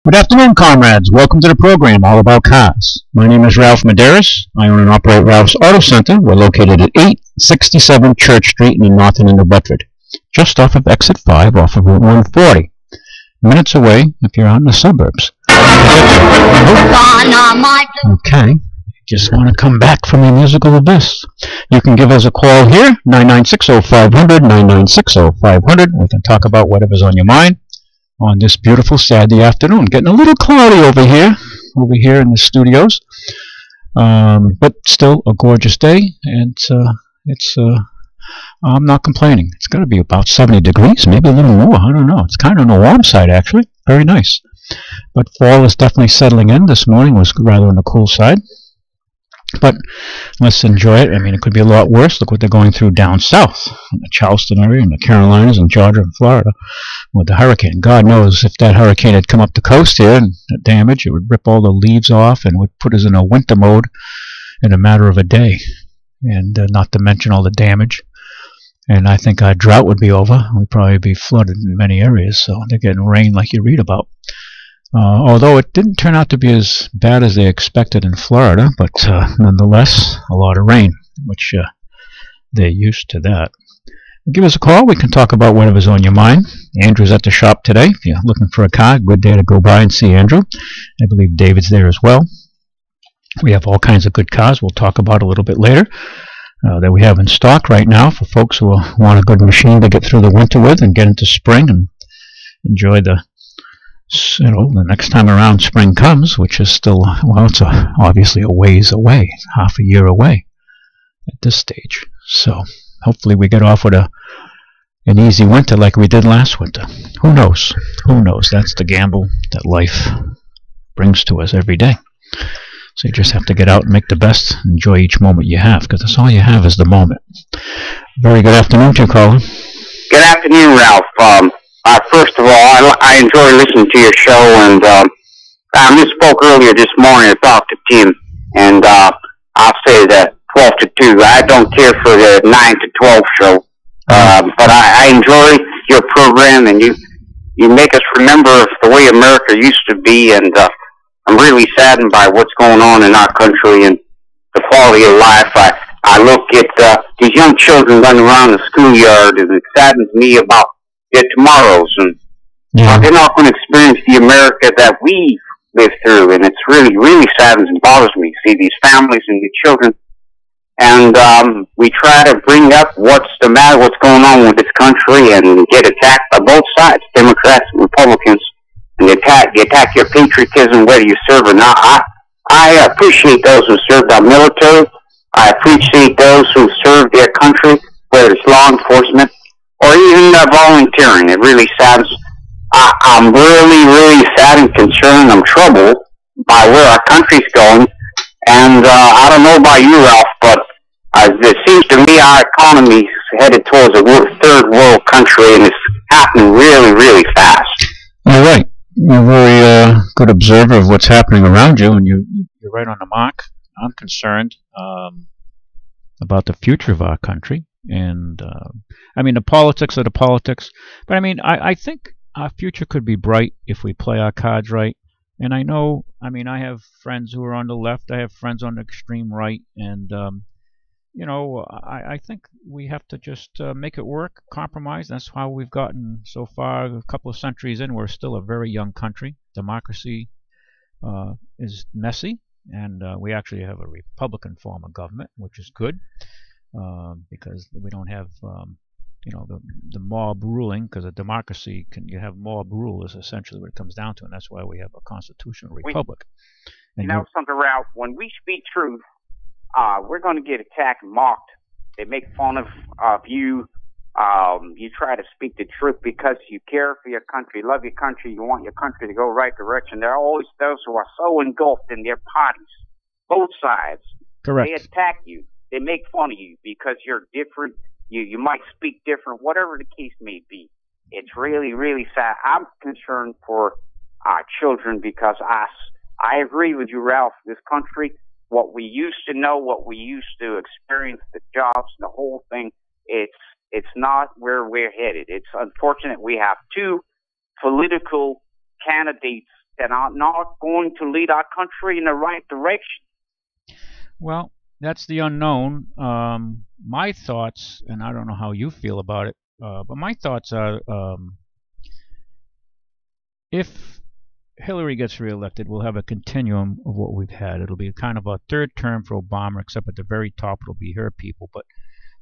Good afternoon, comrades. Welcome to the program all about cars. My name is Ralph Medeiros. I own and operate Ralph's Auto Center. We're located at 867 Church Street in the northern end of Bedford, just off of exit 5 off of Route 140. Minutes away if you're out in the suburbs. Okay. Just want to come back from a musical abyss. You can give us a call here, 996-0500, 996-0500. We can talk about whatever's on your mind on this beautiful Saturday afternoon. Getting a little cloudy over here in the studios, but still a gorgeous day, and I'm not complaining. It's going to be about 70 degrees, maybe a little more. I don't know. It's kind of on the warm side, actually. Very nice. But fall is definitely settling in. This morning was rather on the cool side. But let's enjoy it. I mean, it could be a lot worse. Look what they're going through down south, in the Charleston area, in the Carolinas, and Georgia, and Florida, with the hurricane. God knows if that hurricane had come up the coast here and damage, it would rip all the leaves off and would put us in a winter mode in a matter of a day. And not to mention all the damage. And I think our drought would be over. We'd probably be flooded in many areas. So they're getting rain like you read about. Although it didn't turn out to be as bad as they expected in Florida, but nonetheless, a lot of rain, which they're used to that. Give us a call. We can talk about whatever's on your mind. Andrew's at the shop today. If you're looking for a car, good day to go by and see Andrew. I believe David's there as well. We have all kinds of good cars we'll talk about a little bit later that we have in stock right now for folks who want a good machine to get through the winter with and get into spring and enjoy the next time around spring comes, which is still, well, it's obviously a ways away, half a year away at this stage. So hopefully we get off with an easy winter like we did last winter. Who knows? Who knows? That's the gamble that life brings to us every day. So you just have to get out and make the best, enjoy each moment you have, because that's all you have is the moment. Very good afternoon to you, Colin. Good afternoon, Ralph. First of all, I enjoy listening to your show, and I misspoke earlier this morning. I talked to Tim, and I'll say that 12 to 2. I don't care for the 9 to 12 show, but I enjoy your program, and you make us remember the way America used to be, and I'm really saddened by what's going on in our country and the quality of life. I look at these young children running around the schoolyard, and it saddens me about their tomorrows, and they're not going to experience the America that we lived through, and it's really, really saddens and bothers me to see these families and the children, and we try to bring up what's the matter, what's going on with this country, and get attacked by both sides, Democrats and Republicans, and they attack your patriotism whether you serve or not. I appreciate those who served our military. I appreciate those who serve their country, whether it's law enforcement or even volunteering. It really saddens. I'm really, really sad and concerned. I'm troubled by where our country's going. And I don't know about you, Ralph, but it seems to me our economy is headed towards a third world country, and it's happening really, really fast. You're right. You're a very good observer of what's happening around you, and you're right on the mark. I'm concerned about the future of our country. And I mean, the politics are the politics, but I mean, I think our future could be bright if we play our cards right. And I know, I mean, I have friends who are on the left, I have friends on the extreme right, and I think we have to just make it work, compromise. That's how we've gotten so far. A couple of centuries in, we're still a very young country. Democracy is messy, and we actually have a Republican form of government, which is good. Because we don't have, the mob ruling, because a democracy, you have mob rule is essentially what it comes down to, and that's why we have a constitutional republic. And something, Ralph, when we speak truth, we're going to get attacked and mocked. They make fun of you. You try to speak the truth because you care for your country, love your country, you want your country to go right direction. There are always those who are so engulfed in their parties, both sides. Correct. They attack you. They make fun of you because you're different. You might speak different, whatever the case may be. It's really, really sad. I'm concerned for our children because I agree with you, Ralph. This country, what we used to know, what we used to experience, the jobs, the whole thing, it's not where we're headed. It's unfortunate we have two political candidates that are not going to lead our country in the right direction? Well, that's the unknown. My thoughts, and I don't know how you feel about it, but my thoughts are, if Hillary gets reelected, we'll have a continuum of what we've had. It'll be kind of a third term for Obama, except at the very top it'll be her people, but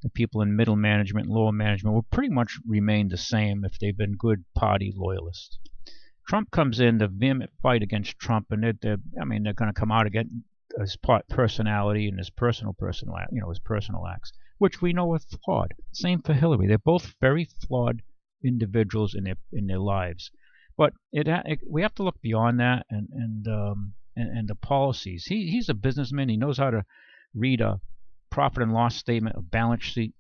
the people in middle management and lower management will pretty much remain the same if they've been good party loyalists. Trump comes in, the vehement fight against Trump, and they're going to come out again his personality and his personal acts, which we know are flawed. Same for Hillary. They're both very flawed individuals in their lives. But we have to look beyond that and the policies. He's a businessman. He knows how to read a profit and loss statement, a balance sheet.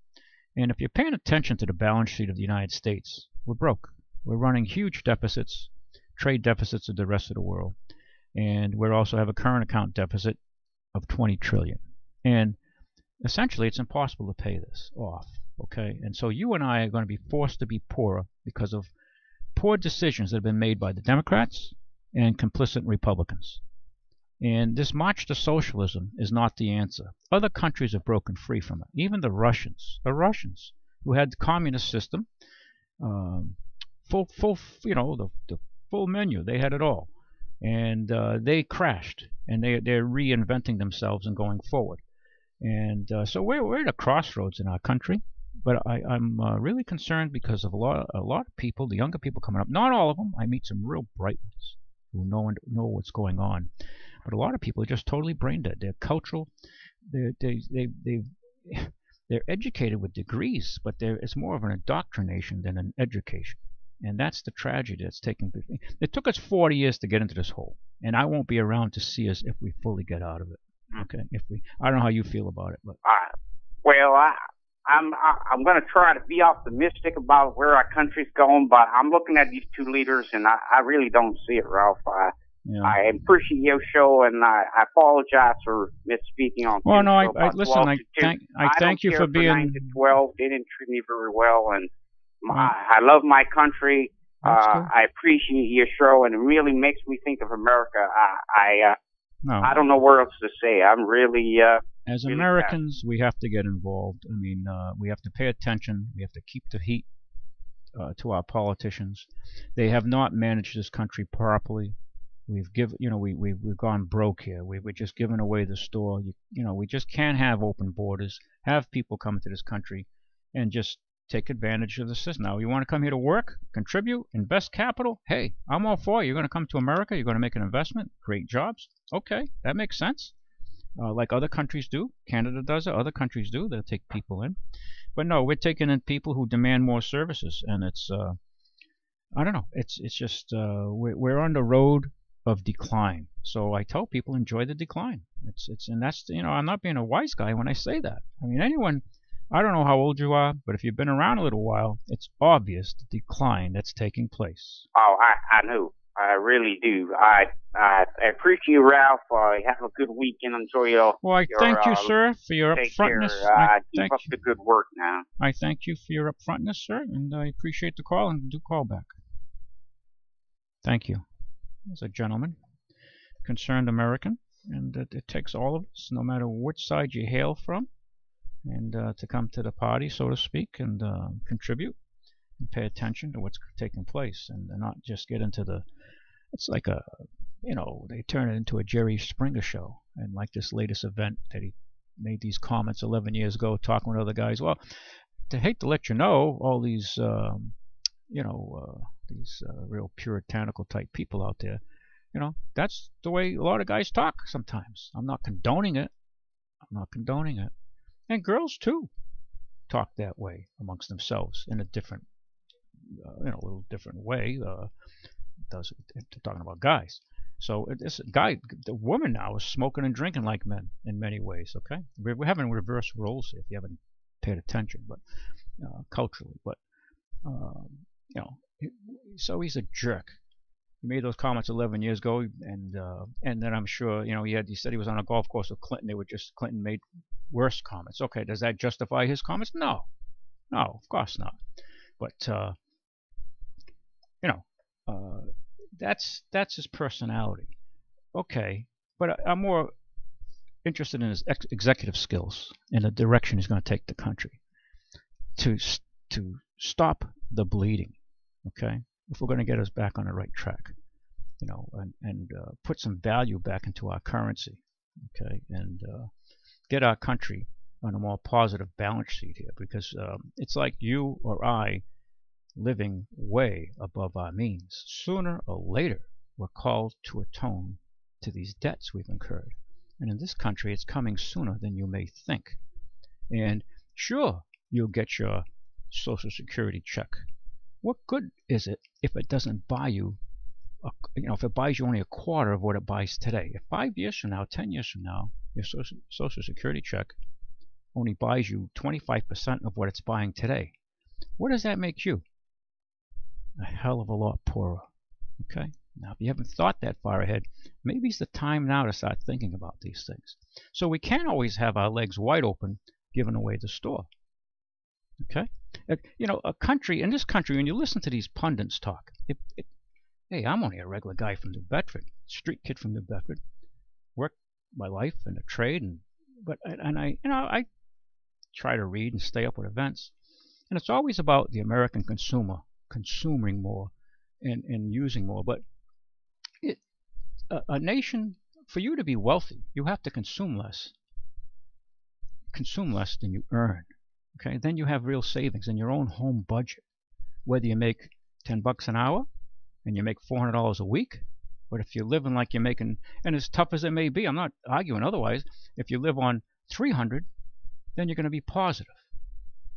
And if you're paying attention to the balance sheet of the United States, we're broke. We're running huge deficits, trade deficits of the rest of the world. And we also have a current account deficit of $20 trillion. And essentially, it's impossible to pay this off. Okay? And so you and I are going to be forced to be poorer because of poor decisions that have been made by the Democrats and complicit Republicans. And this march to socialism is not the answer. Other countries have broken free from it. Even the Russians, who had the communist system, the full menu. They had it all, and they crashed. And they're reinventing themselves and going forward. And so we're at a crossroads in our country. But I'm really concerned because of a lot of people, the younger people coming up. Not all of them. I meet some real bright ones who know what's going on. But a lot of people are just totally brain dead. They're cultural. They're educated with degrees, but it's more of an indoctrination than an education. And that's the tragedy that's taking place. It took us 40 years to get into this hole, and I won't be around to see us if we fully get out of it. Okay, I don't know how you feel about it, but I'm going to try to be optimistic about where our country's going, but I'm looking at these two leaders, and I really don't see it, Ralph. I appreciate your show, and I apologize for misspeaking on. Well, no, listen. I thank you for being. 9 to 12. They didn't treat me very well, and I love my country. I appreciate your show, and it really makes me think of America. I don't know what else to say. I'm really. As Americans, we have to get involved. I mean, we have to pay attention. We have to keep the heat to our politicians. They have not managed this country properly. We've gone broke here. We're just giving away the store. We just can't have open borders. Have people come into this country and just take advantage of the system. Now, you want to come here to work, contribute, invest capital? Hey, I'm all for it. You're going to come to America. You're going to make an investment, create jobs. Okay, that makes sense. Like other countries do. Canada does it. Other countries do. They'll take people in. But no, we're taking in people who demand more services, and it's I don't know. It's just we're on the road of decline. So I tell people enjoy the decline. And that's I'm not being a wise guy when I say that. I mean, anyone. I don't know how old you are, but if you've been around a little while, it's obvious the decline that's taking place. Oh, I know. I really do. I appreciate you, Ralph. Have a good weekend. Enjoy your. Well, I thank you, sir, for your upfrontness. Keep up the good work now. I thank you for your upfrontness, sir, and I appreciate the call and do call back. Thank you. As a gentleman, concerned American, and it takes all of us, no matter which side you hail from, and to come to the party, so to speak, and contribute and pay attention to what's taking place, and not just get into the. It's like they turn it into a Jerry Springer show, and like this latest event that he made these comments 11 years ago, talking with other guys. Well, to hate to let you know, all these real puritanical type people out there, that's the way a lot of guys talk sometimes. I'm not condoning it. And girls too talk that way amongst themselves in a different, little different way. Talking about guys. So this guy, the woman now is smoking and drinking like men in many ways. Okay, we're having reverse roles here if you haven't paid attention, but culturally. But so he's a jerk. He made those comments 11 years ago, and then I'm sure he said he was on a golf course with Clinton. Clinton made worse comments. Okay, does that justify his comments? No, of course not. But That's his personality. Okay, but I'm more interested in his executive skills and the direction he's going to take the country to to stop the bleeding. Okay, if we're going to get us back on the right track, and put some value back into our currency. Okay, and get our country on a more positive balance sheet here, because it's like you or I living way above our means. Sooner or later, we're called to atone to these debts we've incurred. And in this country, it's coming sooner than you may think. And sure, you'll get your Social Security check. What good is it if it doesn't buy you, if it buys you only a quarter of what it buys today? If 5 years from now, 10 years from now, your Social Security check only buys you 25% of what it's buying today, what does that make you? A hell of a lot poorer. Okay? Now, if you haven't thought that far ahead, maybe it's the time now to start thinking about these things. So we can't always have our legs wide open giving away the store. Okay? A country, in this country, when you listen to these pundits talk, hey, I'm only a regular guy from New Bedford, street kid from New Bedford, worked my life in a trade, but I try to read and stay up with events, and it's always about the American consumer consuming more and using more. But a nation, for you to be wealthy, you have to consume less than you earn. Okay, then you have real savings in your own home budget. Whether you make $10 an hour and you make $400 a week, but if you're living like you're making, and as tough as it may be, I'm not arguing otherwise, if you live on $300, then you're going to be positive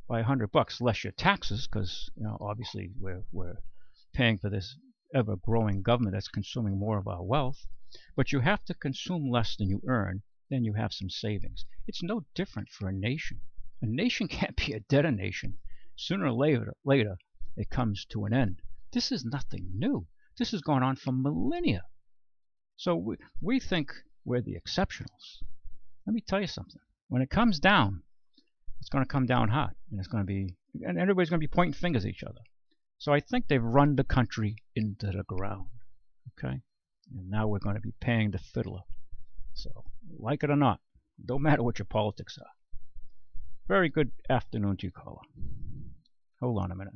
by $100, less your taxes, because obviously we're paying for this ever-growing government that's consuming more of our wealth. But you have to consume less than you earn, then you have some savings. It's no different for a nation. A nation can't be a debtor nation. Sooner or later, it comes to an end. This is nothing new. This has gone on for millennia. So we think we're the exceptionals. Let me tell you something. When it comes down, it's going to come down hot, and everybody's going to be pointing fingers at each other. So I think they've run the country into the ground. Okay? And now we're going to be paying the fiddler. So, like it or not, don't matter what your politics are. Very good afternoon to you, caller. Hold on a minute.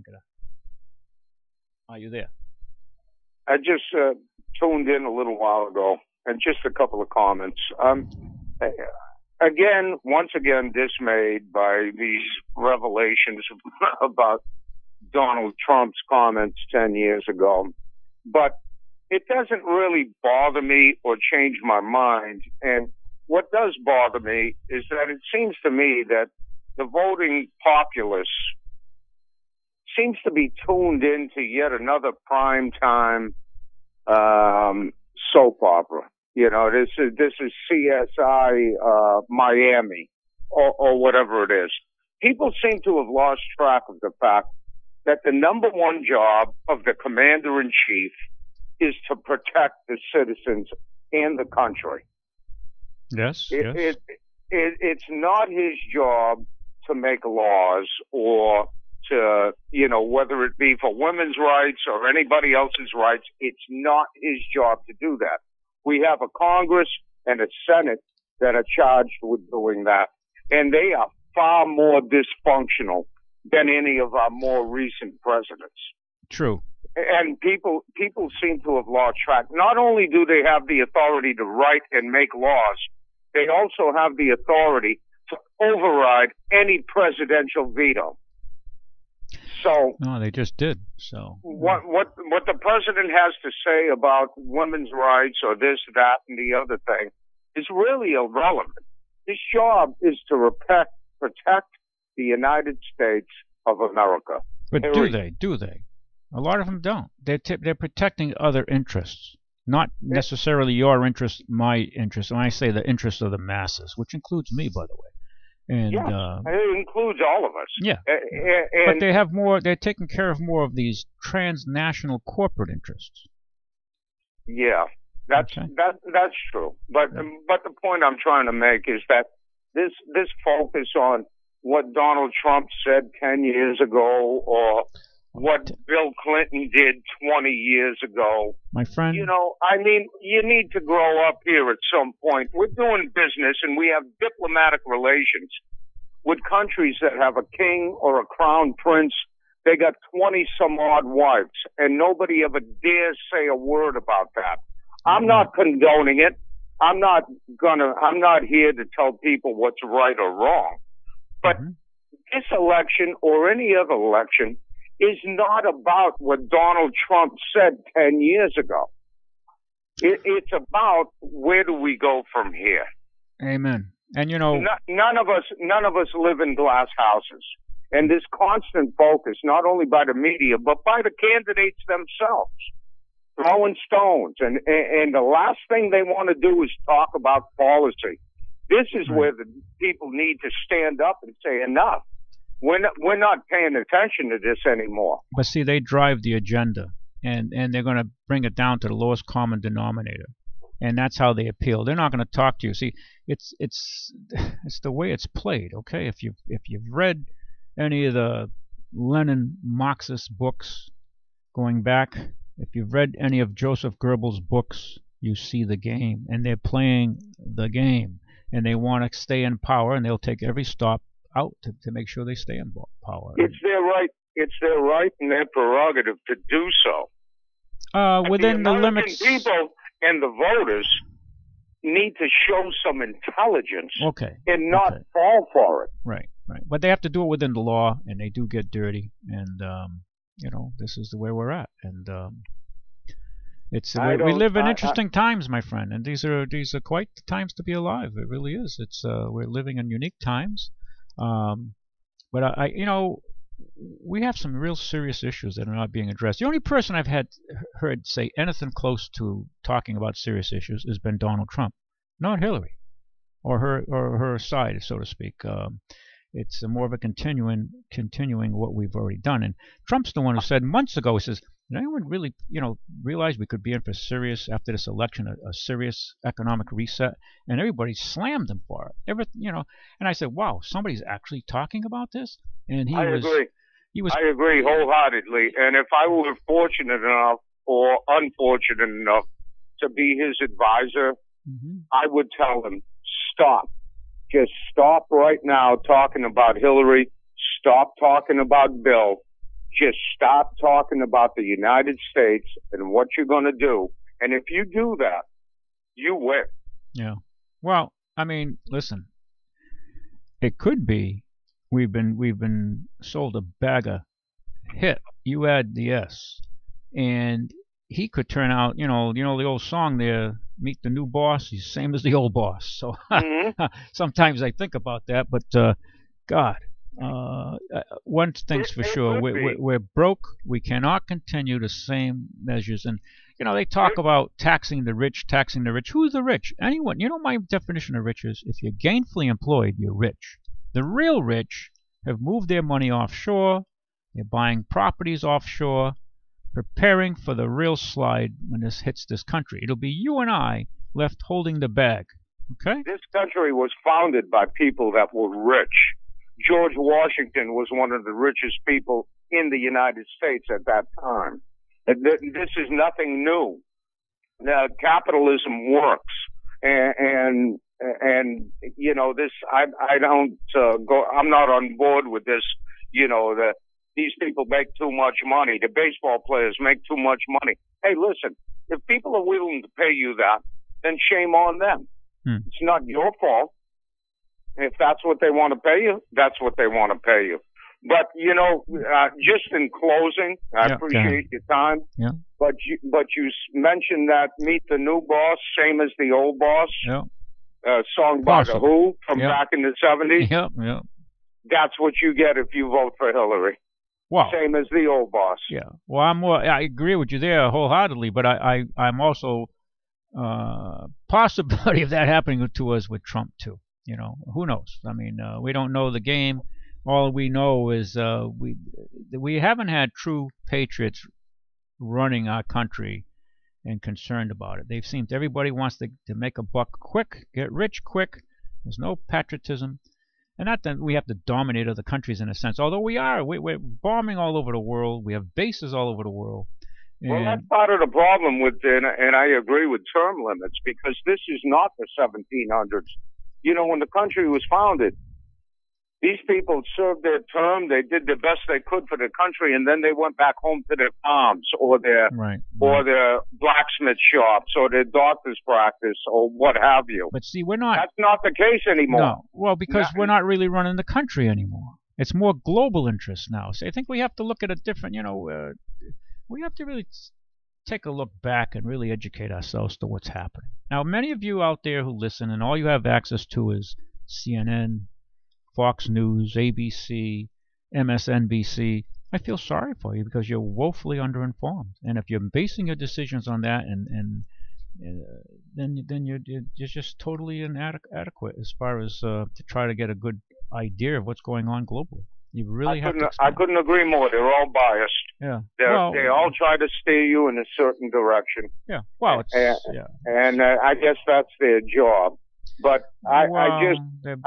Are you there? I just tuned in a little while ago, and just a couple of comments. Once again, dismayed by these revelations about Donald Trump's comments 10 years ago. But it doesn't really bother me or change my mind. And what does bother me is that it seems to me that the voting populace seems to be tuned into yet another primetime soap opera. This is CSI Miami or whatever it is. People seem to have lost track of the fact that the number one job of the commander-in-chief is to protect the citizens and the country. Yes. It's not his job to make laws or to, whether it be for women's rights or anybody else's rights. It's not his job to do that. We have a Congress and a Senate that are charged with doing that, and they are far more dysfunctional than any of our more recent presidents. True. And people seem to have lost track. Not only do they have the authority to write and make laws, they also have the authority to override any presidential veto. So no, they just did. So what the president has to say about women's rights or this, that, and the other thing is really irrelevant. His job is to protect the United States of America. But do they? A lot of them don't. They're protecting other interests, not necessarily your interest, my interest. And I say the interest of the masses, which includes me, by the way. And it includes all of us. Yeah. But they have more. They're taking care of more of these transnational corporate interests. Yeah, that's true. But the point I'm trying to make is that this focus on what Donald Trump said 10 years ago, or what Bill Clinton did 20 years ago. My friend. You know, I mean, you need to grow up here at some point. We're doing business and we have diplomatic relations with countries that have a king or a crown prince. They got 20 some odd wives and nobody ever dares say a word about that. I'm not condoning it. I'm not here to tell people what's right or wrong. But this election or any other election is not about what Donald Trump said 10 years ago. It's about where do we go from here. Amen. And you know, none of us live in glass houses. And this constant focus, not only by the media, but by the candidates themselves, throwing stones. And the last thing they want to do is talk about policy. This is where the people need to stand up and say enough. We're not paying attention to this anymore. But see, they drive the agenda, and they're going to bring it down to the lowest common denominator, and that's how they appeal. They're not going to talk to you. See, it's the way it's played. Okay, if you've read any of the Lenin Marxist books going back, if you've read any of Joseph Goebbels' books, you see the game, and they're playing the game, and they want to stay in power, and they'll take every stop out to make sure they stay in power. It's their right. It's their right and their prerogative to do so. Within the limits. People and the voters need to show some intelligence. And not fall for it. Right. But they have to do it within the law, and they do get dirty. And you know, this is the way we're at. And we live in interesting times, my friend. And these are quite the times to be alive. It really is. It's we're living in unique times. But you know, we have some real serious issues that are not being addressed. The only person I've heard say anything close to talking about serious issues has been Donald Trump, not Hillary, or her side, so to speak. It's more of a continuing what we've already done. And Trump's the one who said months ago, he says, did anyone really, realize we could be in for after this election, a serious economic reset? And everybody slammed him for it. And I said, wow, somebody's actually talking about this? And I agree wholeheartedly. And if I were fortunate enough or unfortunate enough to be his advisor, I would tell him, stop. Just stop right now talking about Hillary. Stop talking about Bill. Just stop talking about the United States and what you're going to do. And if you do that, you win. Yeah. Well, I mean, listen. It could be we've been sold a bag of hit. You add the S, and he could turn out. The old song there. Meet the new boss. He's the same as the old boss. So sometimes I think about that. But God. One thing's for sure, we're broke. We cannot continue the same measures. And they talk about taxing the rich. Who's the rich? Anyone. My definition of rich is if you're gainfully employed, you're rich. The real rich have moved their money offshore. They're buying properties offshore, preparing for the real slide when this hits this country. It'll be you and I left holding the bag. Okay? This country was founded by people that were rich. George Washington was one of the richest people in the United States at that time. This is nothing new. Capitalism works, and this. I don't go. I'm not on board with this. That these people make too much money. The baseball players make too much money. Hey, listen. If people are willing to pay you that, then shame on them. It's not your fault. If that's what they want to pay you, that's what they want to pay you. But just in closing, I appreciate your time. Yeah. But you mentioned that meet the new boss, same as the old boss. Yeah. Song by the Who from back in the 70s. Yeah. That's what you get if you vote for Hillary. Wow. Same as the old boss. Yeah. Well, I agree with you there wholeheartedly, but I'm also possibility of that happening to us with Trump too. Who knows? I mean, we don't know the game. All we know is we haven't had true patriots running our country and concerned about it. Everybody wants to make a buck quick, get rich quick. There's no patriotism. And not that we have to dominate other countries in a sense, although we are. We're bombing all over the world. We have bases all over the world. Well, that's part of the problem with, and I agree with term limits, because this is not the 1700s. You know, when the country was founded, these people served their term, they did the best they could for the country, and then they went back home to their farms or their blacksmith shops or their doctor's practice or what have you. But see, we're not. That's not the case anymore. No, well, because we're not really running the country anymore. It's more global interests now. So I think we have to look at a different, we have to really take a look back and really educate ourselves to what's happening. Now, many of you out there who listen, and all you have access to is CNN, Fox News, ABC, MSNBC, I feel sorry for you because you're woefully underinformed. And if you're basing your decisions on that, then you're just totally inadequate as far as to try to get a good idea of what's going on globally. You really I couldn't agree more. They're all biased. Yeah. They all try to steer you in a certain direction. Yeah. Well, and I guess that's their job. But I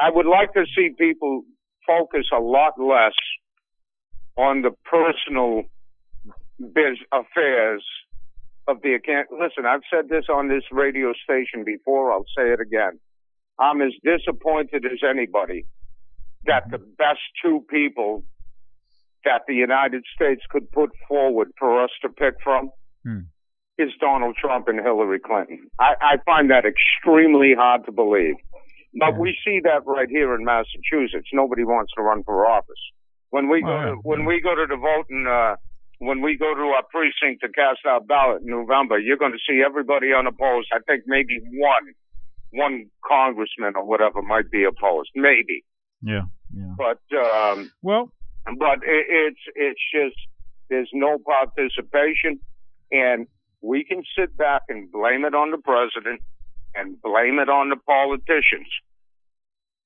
would like to see people focus a lot less on the personal affairs of the account. Listen, I've said this on this radio station before. I'll say it again. I'm as disappointed as anybody that the best two people that the United States could put forward for us to pick from is Donald Trump and Hillary Clinton. I find that extremely hard to believe. But we see that right here in Massachusetts. Nobody wants to run for office. When we go to the vote and when we go to our precinct to cast our ballot in November, you're going to see everybody unopposed. I think maybe one congressman or whatever might be opposed, maybe. Yeah. But it's just there's no participation, and we can sit back and blame it on the president and blame it on the politicians.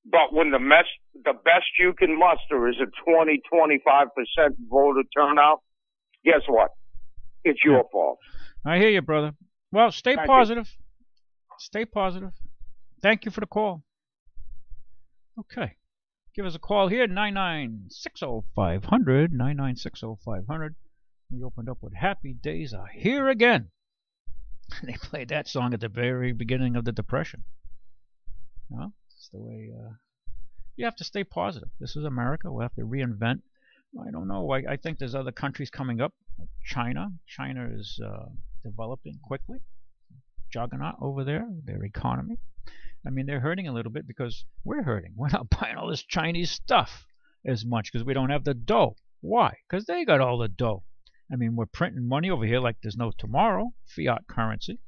But when the best you can muster is a 20-25% voter turnout, guess what? It's your fault. I hear you, brother. Well, stay positive. Stay positive. Thank you for the call. Okay. Give us a call here, 9960500, 9960500. We opened up with Happy Days Are Here Again. They played that song at the very beginning of the Depression. No, it's the way you have to stay positive. This is America. We'll have to reinvent. I don't know. I think there's other countries coming up, like China. China is developing quickly. Juggernaut over there, their economy. I mean, they're hurting a little bit because we're hurting. We're not buying all this Chinese stuff as much because we don't have the dough. Why? Because they got all the dough. I mean, we're printing money over here like there's no tomorrow, fiat currency.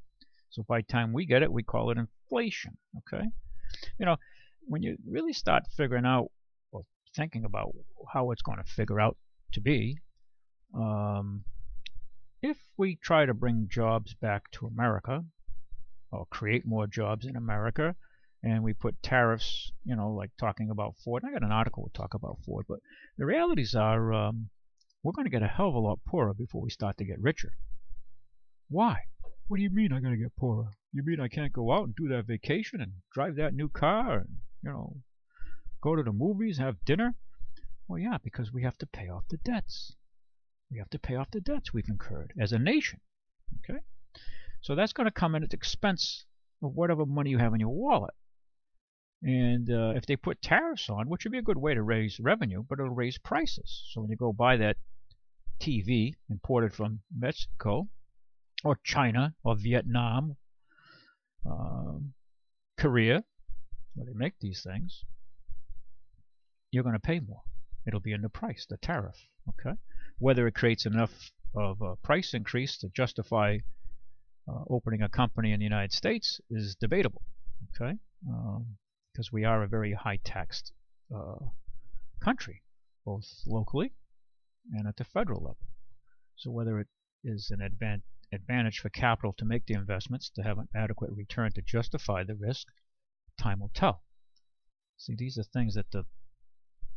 So by the time we get it, we call it inflation, okay? When you really start figuring out or thinking about how it's going to figure out to be, if we try to bring jobs back to America or create more jobs in America, and we put tariffs, like talking about Ford. I got an article to talk about Ford, but the realities are we're going to get a hell of a lot poorer before we start to get richer. Why? What do you mean I'm going to get poorer? You mean I can't go out and do that vacation and drive that new car and, go to the movies, have dinner? Well, yeah, because we have to pay off the debts. We have to pay off the debts we've incurred as a nation. Okay? So that's going to come at the expense of whatever money you have in your wallet. And if they put tariffs on, which would be a good way to raise revenue, but it'll raise prices. So when you go buy that TV imported from Mexico or China or Vietnam, Korea, where they make these things, you're going to pay more. It'll be in the price, the tariff. Okay, whether it creates enough of a price increase to justify opening a company in the United States is debatable. Okay, because we are a very high-taxed country, both locally and at the federal level. So whether it is an advantage for capital to make the investments to have an adequate return to justify the risk, time will tell. See, these are things that the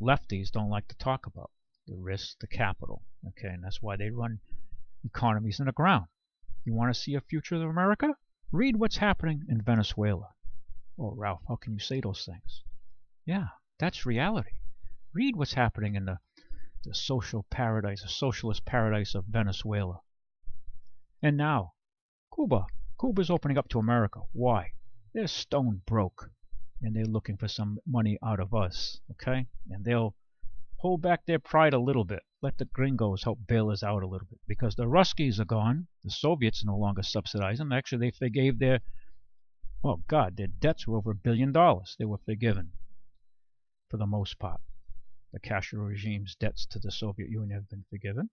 lefties don't like to talk about, the risk, the capital. Okay, and that's why they run economies in the ground. You want to see a future of America? Read what's happening in Venezuela. Oh, Ralph, how can you say those things? Yeah, That's reality. Read what's happening in the social paradise, the socialist paradise of Venezuela. And now, Cuba. Cuba's opening up to America. Why? They're stone broke, and they're looking for some money out of us, okay? And they'll hold back their pride a little bit. Let the gringos help bail us out a little bit. Because the Ruskies are gone. The Soviets no longer subsidize them. Actually, they forgave their, oh God, their debts were over $1 billion. They were forgiven, for the most part. The Castro regime's debts to the Soviet Union have been forgiven.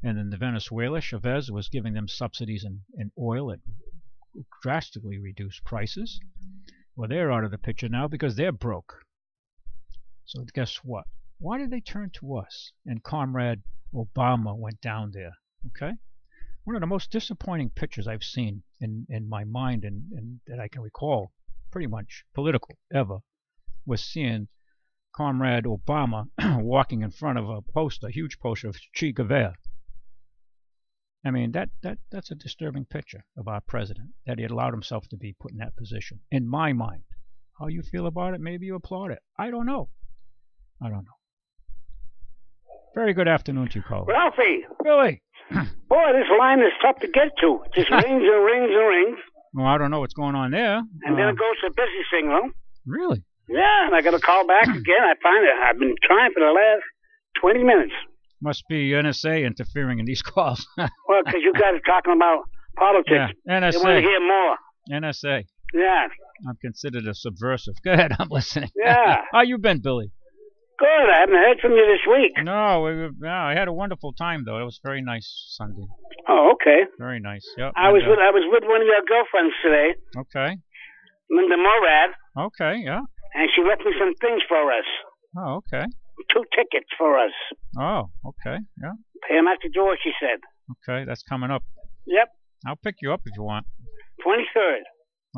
And in Venezuela, Chavez was giving them subsidies in oil at drastically reduced prices. Well, they're out of the picture now because they're broke. So guess what? Why did they turn to us? And Comrade Obama went down there. Okay? One of the most disappointing pictures I've seen in my mind and that I can recall, pretty much political ever, was seeing Comrade Obama walking in front of a huge poster of Che Guevara. I mean, that's a disturbing picture of our president, that he had allowed himself to be put in that position. In my mind. How you feel about it, maybe you applaud it. I don't know. Very good afternoon to you, caller. Ralphie! Billy! Boy, this line is tough to get to. It just rings and rings and rings. Well, I don't know what's going on there. And then it goes to busy signal. Really? Yeah, and I got to call back again. I find it. I've been trying for the last 20 minutes. Must be NSA interfering in these calls. Well, because you guys are talking about politics. Yeah, NSA. They want to hear more. NSA. Yeah. I'm considered a subversive. Go ahead, I'm listening. Yeah. How you been, Billy? Good. I haven't heard from you this week. No, I had a wonderful time though. It was very nice Sunday. Oh, okay. Very nice. Yep. I was with one of your girlfriends today. Okay. Linda Morad. Okay. Yeah. And she left me some things for us. Oh, okay. 2 tickets for us. Oh, okay. Yeah. Pay them at the door, she said. Okay, that's coming up. Yep. I'll pick you up if you want. 23rd.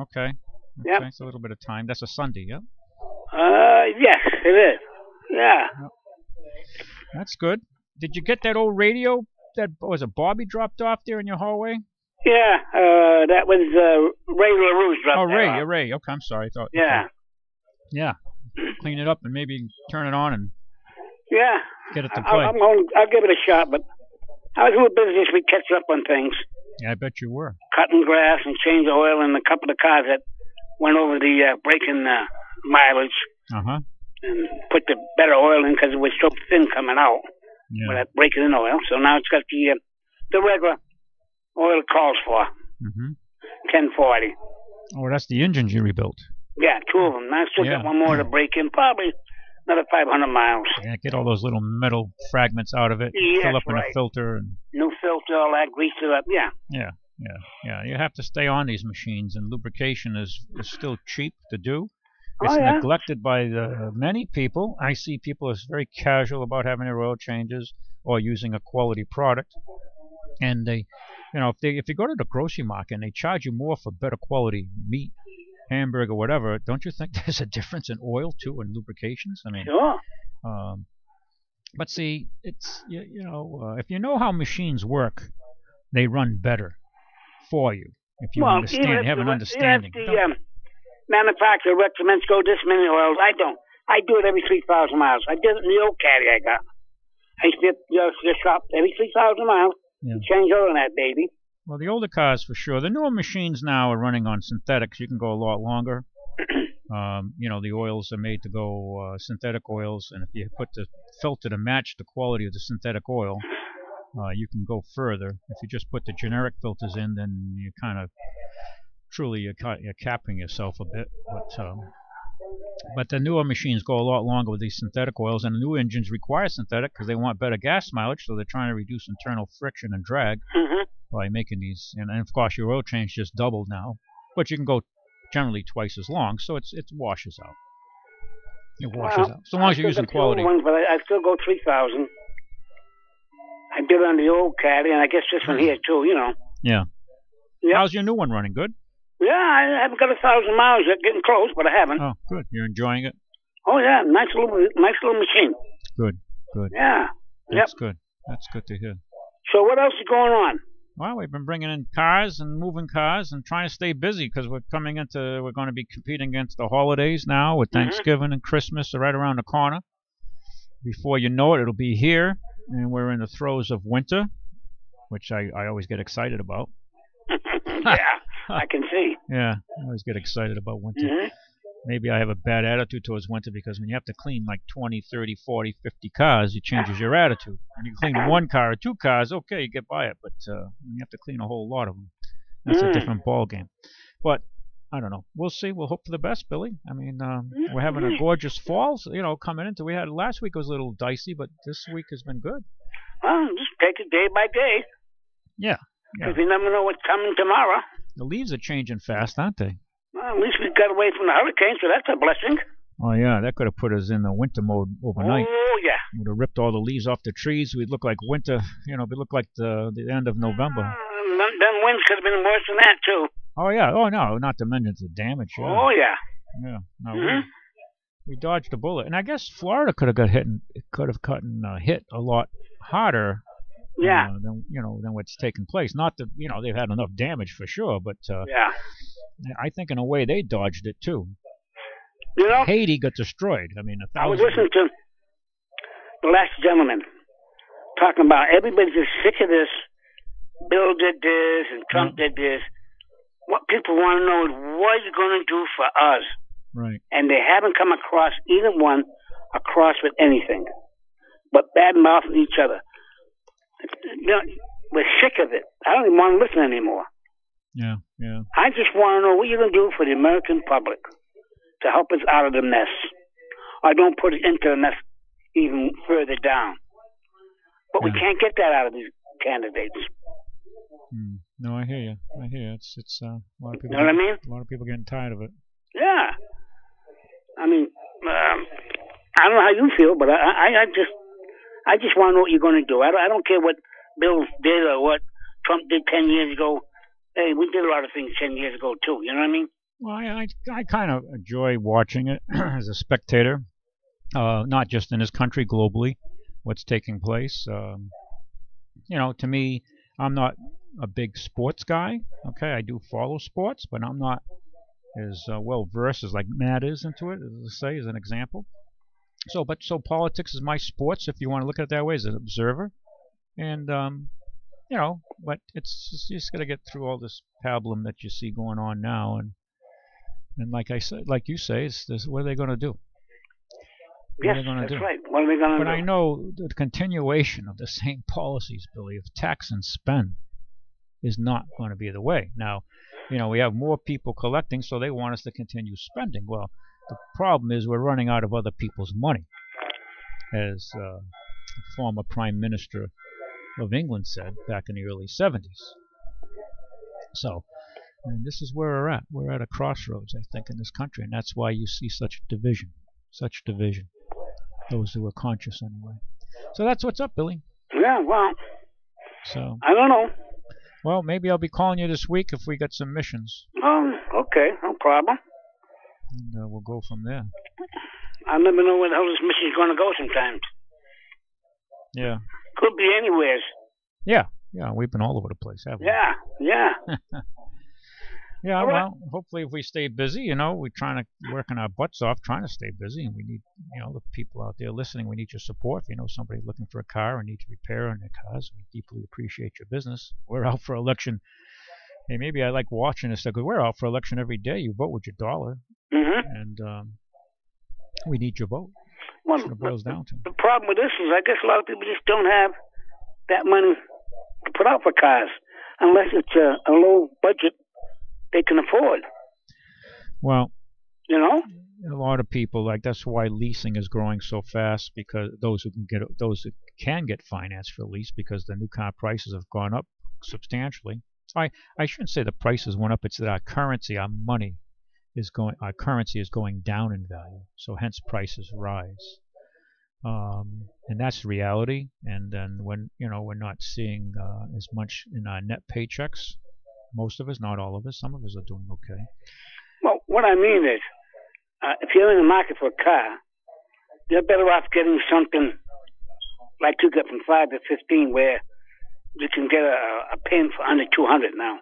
Okay. Yep. It's a little bit of time. That's a Sunday, yeah? Yes, it is. Yeah. Yep. That's good. Did you get that old radio that was it Bobby dropped off there in your hallway? Yeah, that was Ray LaRouche dropped that off. Ray. Okay, I'm sorry. I thought. Yeah. Okay. Yeah. Clean it up and maybe turn it on and get it to play. I'll give it a shot, but I was a little busy this week catching up on things. Yeah, I bet you were. Cutting grass and changing oil in a couple of cars that went over the braking mileage. Uh-huh. And put the better oil in because it was so thin coming out. Yeah. With that breaking in oil. So now it's got the regular oil it calls for. Mm-hmm. 1040. Oh, that's the engines you rebuilt. Yeah, 2 of them. I still got one more to break in. Probably another 500 miles. Yeah, get all those little metal fragments out of it. Yeah, fill up in right. a filter. And new filter, all that, grease it up. Yeah. Yeah. You have to stay on these machines, and lubrication is still cheap to do. It's yeah. neglected by many people. I see people as very casual about having their oil changes or using a quality product. And they, if you go to the grocery market and they charge you more for better quality meat, hamburger, whatever, don't you think there's a difference in oil too and lubrications? I mean, sure. But see, it's if you know how machines work, they run better for you. If you understand, have an understanding. Manufacturer recommends go this many oils. I don't. I do it every 3,000 miles. I did it in the old caddy I got. I used to just shop every 3,000 miles. Yeah. Change oil in that baby. Well, the older cars for sure. The newer machines now are running on synthetics. You can go a lot longer. The oils are made to go synthetic oils, and if you put the filter to match the quality of the synthetic oil, you can go further. If you just put the generic filters in, then you kind of you're capping yourself a bit. But the newer machines go a lot longer with these synthetic oils, and the new engines require synthetic because they want better gas mileage, so they're trying to reduce internal friction and drag by making these. And of course, your oil change just doubled now, but you can go generally twice as long, so it washes out. It washes out. So long as you're using quality. Ones, but I still go 3,000. I did it on the old caddy, and I guess this one here too. Yeah. Yep. How's your new one running? Good? Yeah, I haven't got 1,000 miles yet. Getting close, but I haven't. Oh, good. You're enjoying it? Oh, yeah. Nice little machine. Good. Yeah. That's good. That's good to hear. So what else is going on? Well, we've been bringing in cars and moving cars and trying to stay busy because we're going to be competing against the holidays now with Thanksgiving and Christmas are right around the corner. Before you know it, it'll be here, and we're in the throes of winter, which I always get excited about. Yeah, I can see. Yeah, I always get excited about winter. Maybe I have a bad attitude towards winter because when you have to clean like 20, 30, 40, 50 cars, it changes your attitude. When you clean one car or two cars, okay, you get by it. But when you have to clean a whole lot of them, that's a different ball game. But I don't know. We'll see. We'll hope for the best, Billy. I mean, we're having a gorgeous fall, coming into. We had last week was a little dicey, but this week has been good. Well, just take it day by day. Yeah. Because you never know what's coming tomorrow. The leaves are changing fast, aren't they? Well, at least we got away from the hurricane, so that's a blessing. Oh, yeah, that could have put us in the winter mode overnight. Oh, yeah. Would have ripped all the leaves off the trees. We'd look like winter, we'd look like the end of November. Them winds could have been worse than that, too. Oh, yeah. Oh, no, not to mention the damage. Yeah. Oh, yeah. Yeah. No, we dodged a bullet. And I guess Florida could have gotten hit a lot harder. Yeah. Than what's taken place. Not that, they've had enough damage for sure, but yeah. I think in a way they dodged it too. Haiti got destroyed. I mean, I was listening to the last gentleman talking about everybody's just sick of this. Bill did this and Trump did this. What people want to know is what is it going to do for us? Right. And they haven't come across either one with anything but bad mouthing each other. We're sick of it. I don't even want to listen anymore. Yeah. I just want to know what you're going to do for the American public to help us out of the mess. I don't put it into the mess even further down. But we can't get that out of these candidates. No, I hear you. It's a lot of people. You know what I mean? A lot of people getting tired of it. Yeah. I mean, I don't know how you feel, but I just want to know what you're going to do. I don't care what Bill did or what Trump did 10 years ago. Hey, we did a lot of things 10 years ago, too. You know what I mean? Well, I kind of enjoy watching it as a spectator, not just in this country, globally, what's taking place. To me, I'm not a big sports guy. Okay, I do follow sports, but I'm not as well versed as like Matt is into it, as an example. So politics is my sports, if you want to look at it that way, as an observer. And, but it's just got to get through all this pablum that you see going on now. And like you say, it's this, what are they going to do? Yes, that's right. What are they going to do? But I know the continuation of the same policies, Billy, of tax and spend is not going to be the way. Now, we have more people collecting, so they want us to continue spending. Well, the problem is we're running out of other people's money, as the former Prime Minister of England said back in the early 70s. So, and this is where we're at. We're at a crossroads, I think, in this country, and that's why you see such division. Those who are conscious, anyway. So that's what's up, Billy. Yeah, well, so I don't know. Well, maybe I'll be calling you this week if we get some missions. Okay, no problem. And we'll go from there. I never know where the hell this mission's going to go sometimes. Yeah. Could be anywhere. Yeah, we've been all over the place, haven't we? Yeah. Yeah, right. Well, hopefully if we stay busy, we're trying to working our butts off trying to stay busy, and we need, the people out there listening, we need your support. If you know somebody looking for a car or needs repair on their cars, we deeply appreciate your business. We're out for election. Hey, maybe I like watching this because we're out for election every day. You vote with your dollar, and we need your vote. Well, that's what it boils down to. The problem with this is I guess a lot of people just don't have that money to put out for cars unless it's a low budget they can afford. Well, a lot of people that's why leasing is growing so fast, because those who can get finance for lease, because the new car prices have gone up substantially. I shouldn't say the prices went up. It's that our currency is going down in value. So hence prices rise. And that's reality. And then when we're not seeing as much in our net paychecks. Most of us, not all of us. Some of us are doing okay. Well, what I mean is, if you're in the market for a car, you're better off getting something like you get from 5 to 15, where you can get a payment for under $200 now.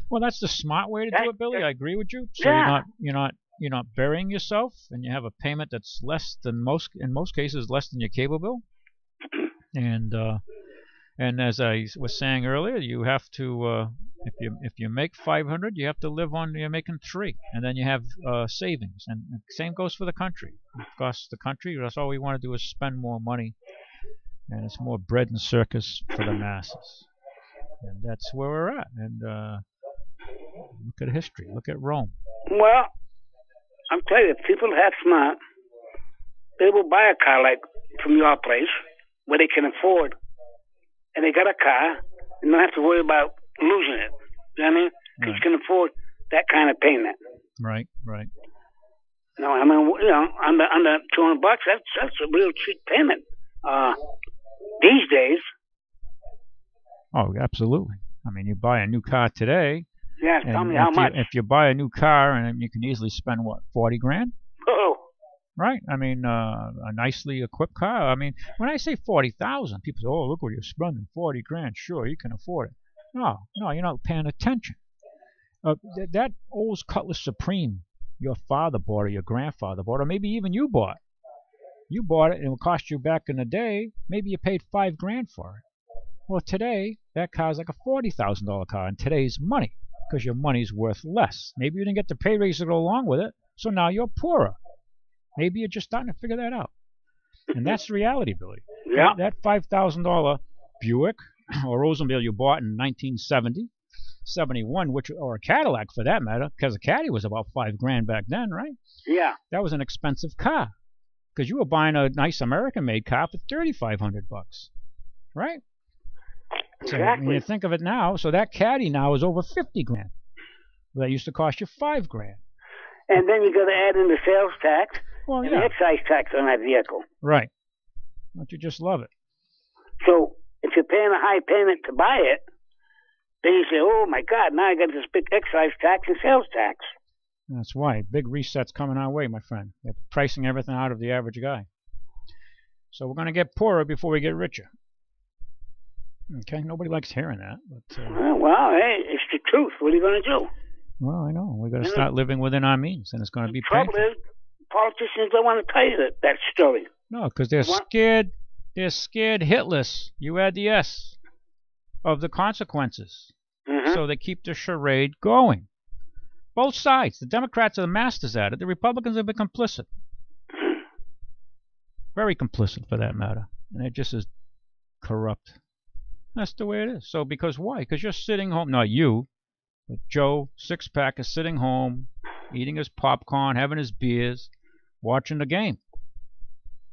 Well, that's the smart way to do it, Billy. I agree with you. So Yeah. you're not burying yourself, and you have a payment that's less than in most cases less than your cable bill. And as I was saying earlier, you have to if you make 500, you have to live on you're making 3, and then you have savings. And same goes for the country. It costs the country. That's all we want to do is spend more money, and it's more bread and circus for the masses. And that's where we're at. And look at history. Look at Rome. Well, I'm telling you, if people are smart, they will buy a car like from your place where they can afford, and they got a car and don't have to worry about losing it. You know what I mean? Because you can afford that kind of payment. Right. No, I mean, under $200, that's a real cheap payment. These days. Oh, absolutely. I mean, you buy a new car today. Yeah, tell me how much. If you buy a new car, and you can easily spend what, $40,000? Oh. Right. I mean, a nicely equipped car. I mean, when I say 40,000, people say, "Oh, look what you're spending, $40,000. Sure, you can afford it." No, you're not paying attention. That old Cutlass Supreme your father bought or your grandfather bought, or maybe even you bought. You bought it and it would cost you back in the day. Maybe you paid $5,000 for it. Well, today that car's like a $40,000 car in today's money, because your money's worth less. Maybe you didn't get the pay raise to go along with it, so now you're poorer. Maybe you're just starting to figure that out. And that's the reality, Billy. Yeah. That $5,000 Buick or Oldsmobile you bought in 1970, 71, or a Cadillac for that matter, because a Caddy was about $5,000 back then, right? Yeah. That was an expensive car, because you were buying a nice American-made car for $3,500, right? So Exactly. when you think of it now, so that Caddy now is over $50,000. Well, that used to cost you $5,000. And then you got to add in the sales tax and the excise tax on that vehicle. Right. Don't you just love it? So if you're paying a high payment to buy it, then you say, "Oh my God, now I got this big excise tax and sales tax." That's why big resets coming our way, my friend. They're pricing everything out of the average guy. So we're going to get poorer before we get richer. Okay, nobody likes hearing that. But, well, hey, it's the truth. What are you going to do? Well, I know. We're going to start living within our means, and it's going to be painful. The trouble is, politicians don't want to tell you that story. No, because they're scared. They're scared hitless. You add the S of the consequences. Mm-hmm. So they keep the charade going. Both sides. The Democrats are the masters at it. The Republicans have been complicit. Very complicit, for that matter. And they're just as corrupt. That's the way it is. So because why? Because you're sitting home. Not you, but Joe Six-Pack is sitting home, eating his popcorn, having his beers, watching the game.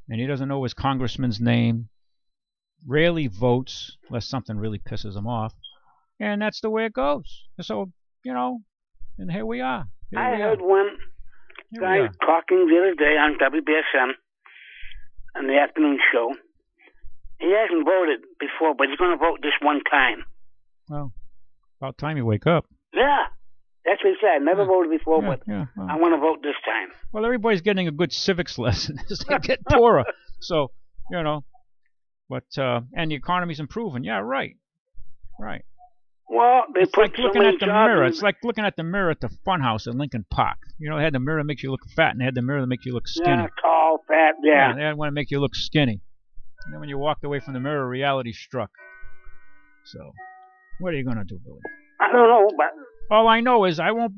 And he doesn't know his congressman's name. Rarely votes, unless something really pisses him off. And that's the way it goes. So, and here we are. I heard one guy talking the other day on WBSM on the afternoon show. He hasn't voted before, but he's going to vote this one time. Well, about time you wake up. Yeah, that's what he said. I never voted before, but I want to vote this time. Well, everybody's getting a good civics lesson as they get poorer. So, but and the economy's improving. Yeah, right. Well, it's like looking at the mirror. It's like looking at the mirror at the Funhouse in Lincoln Park. They had the mirror that makes you look fat, and they had the mirror that makes you look skinny. Yeah, tall, fat, yeah. They want to make you look skinny. And then when you walked away from the mirror, reality struck. So, what are you going to do, Billy? I don't know, but all I know is I won't.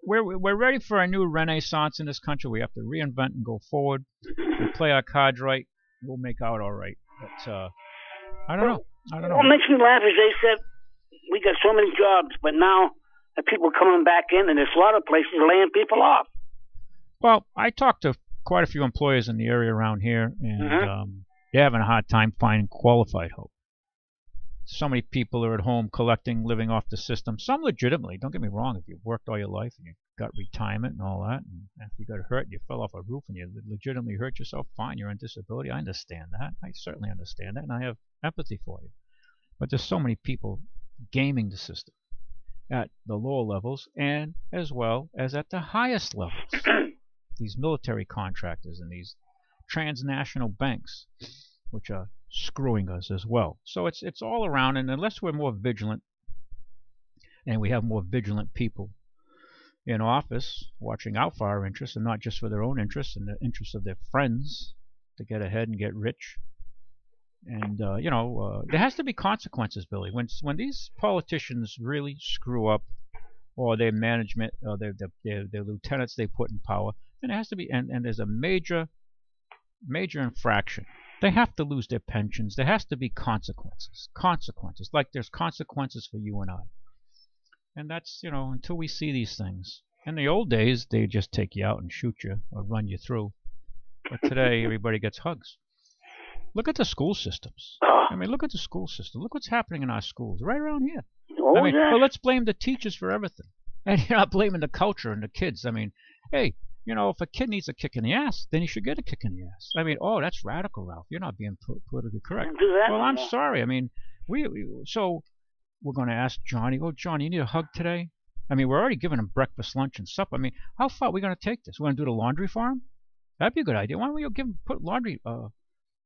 We're ready for a new renaissance in this country. We have to reinvent and go forward. We play our cards right. We'll make out all right. But I don't know. What makes me laugh is they said we got so many jobs, but now the people coming back in, and there's a lot of places laying people off. Well, I talked to quite a few employers in the area around here, and they're having a hard time finding qualified help. So many people are at home collecting, living off the system. Some legitimately. Don't get me wrong. If you've worked all your life and you got retirement and all that, and if you got hurt and you fell off a roof and you legitimately hurt yourself, fine, you're on disability. I understand that. I certainly understand that, and I have empathy for you. But there's so many people gaming the system at the lower levels and as well as at the highest levels. These military contractors and these transnational banks, which are screwing us as well. So it's all around, and unless we're more vigilant, and we have more vigilant people in office watching out for our interests, and not just for their own interests and the interests of their friends to get ahead and get rich. And there has to be consequences, Billy. When these politicians really screw up, or their management, or their lieutenants they put in power, then it has to be, and there's a major infraction. They have to lose their pensions. There has to be consequences. Consequences, like there's consequences for you and I. And that's, until we see these things. In the old days, they just take you out and shoot you or run you through. But today, everybody gets hugs. Look at the school systems. I mean, look at the school system. Look what's happening in our schools right around here. Oh, I mean, yeah. well, let's blame the teachers for everything. And you're not blaming the culture and the kids. I mean, hey, if a kid needs a kick in the ass, then he should get a kick in the ass. I mean, oh, that's radical, Ralph. You're not being politically correct. Do that Well, no I'm more. sorry. I mean, so we're going to ask Johnny, oh, Johnny, you need a hug today? I mean, we're already giving him breakfast, lunch, and supper. I mean, how far are we going to take this? We're going to do the laundry for him? That'd be a good idea. Why don't we put laundry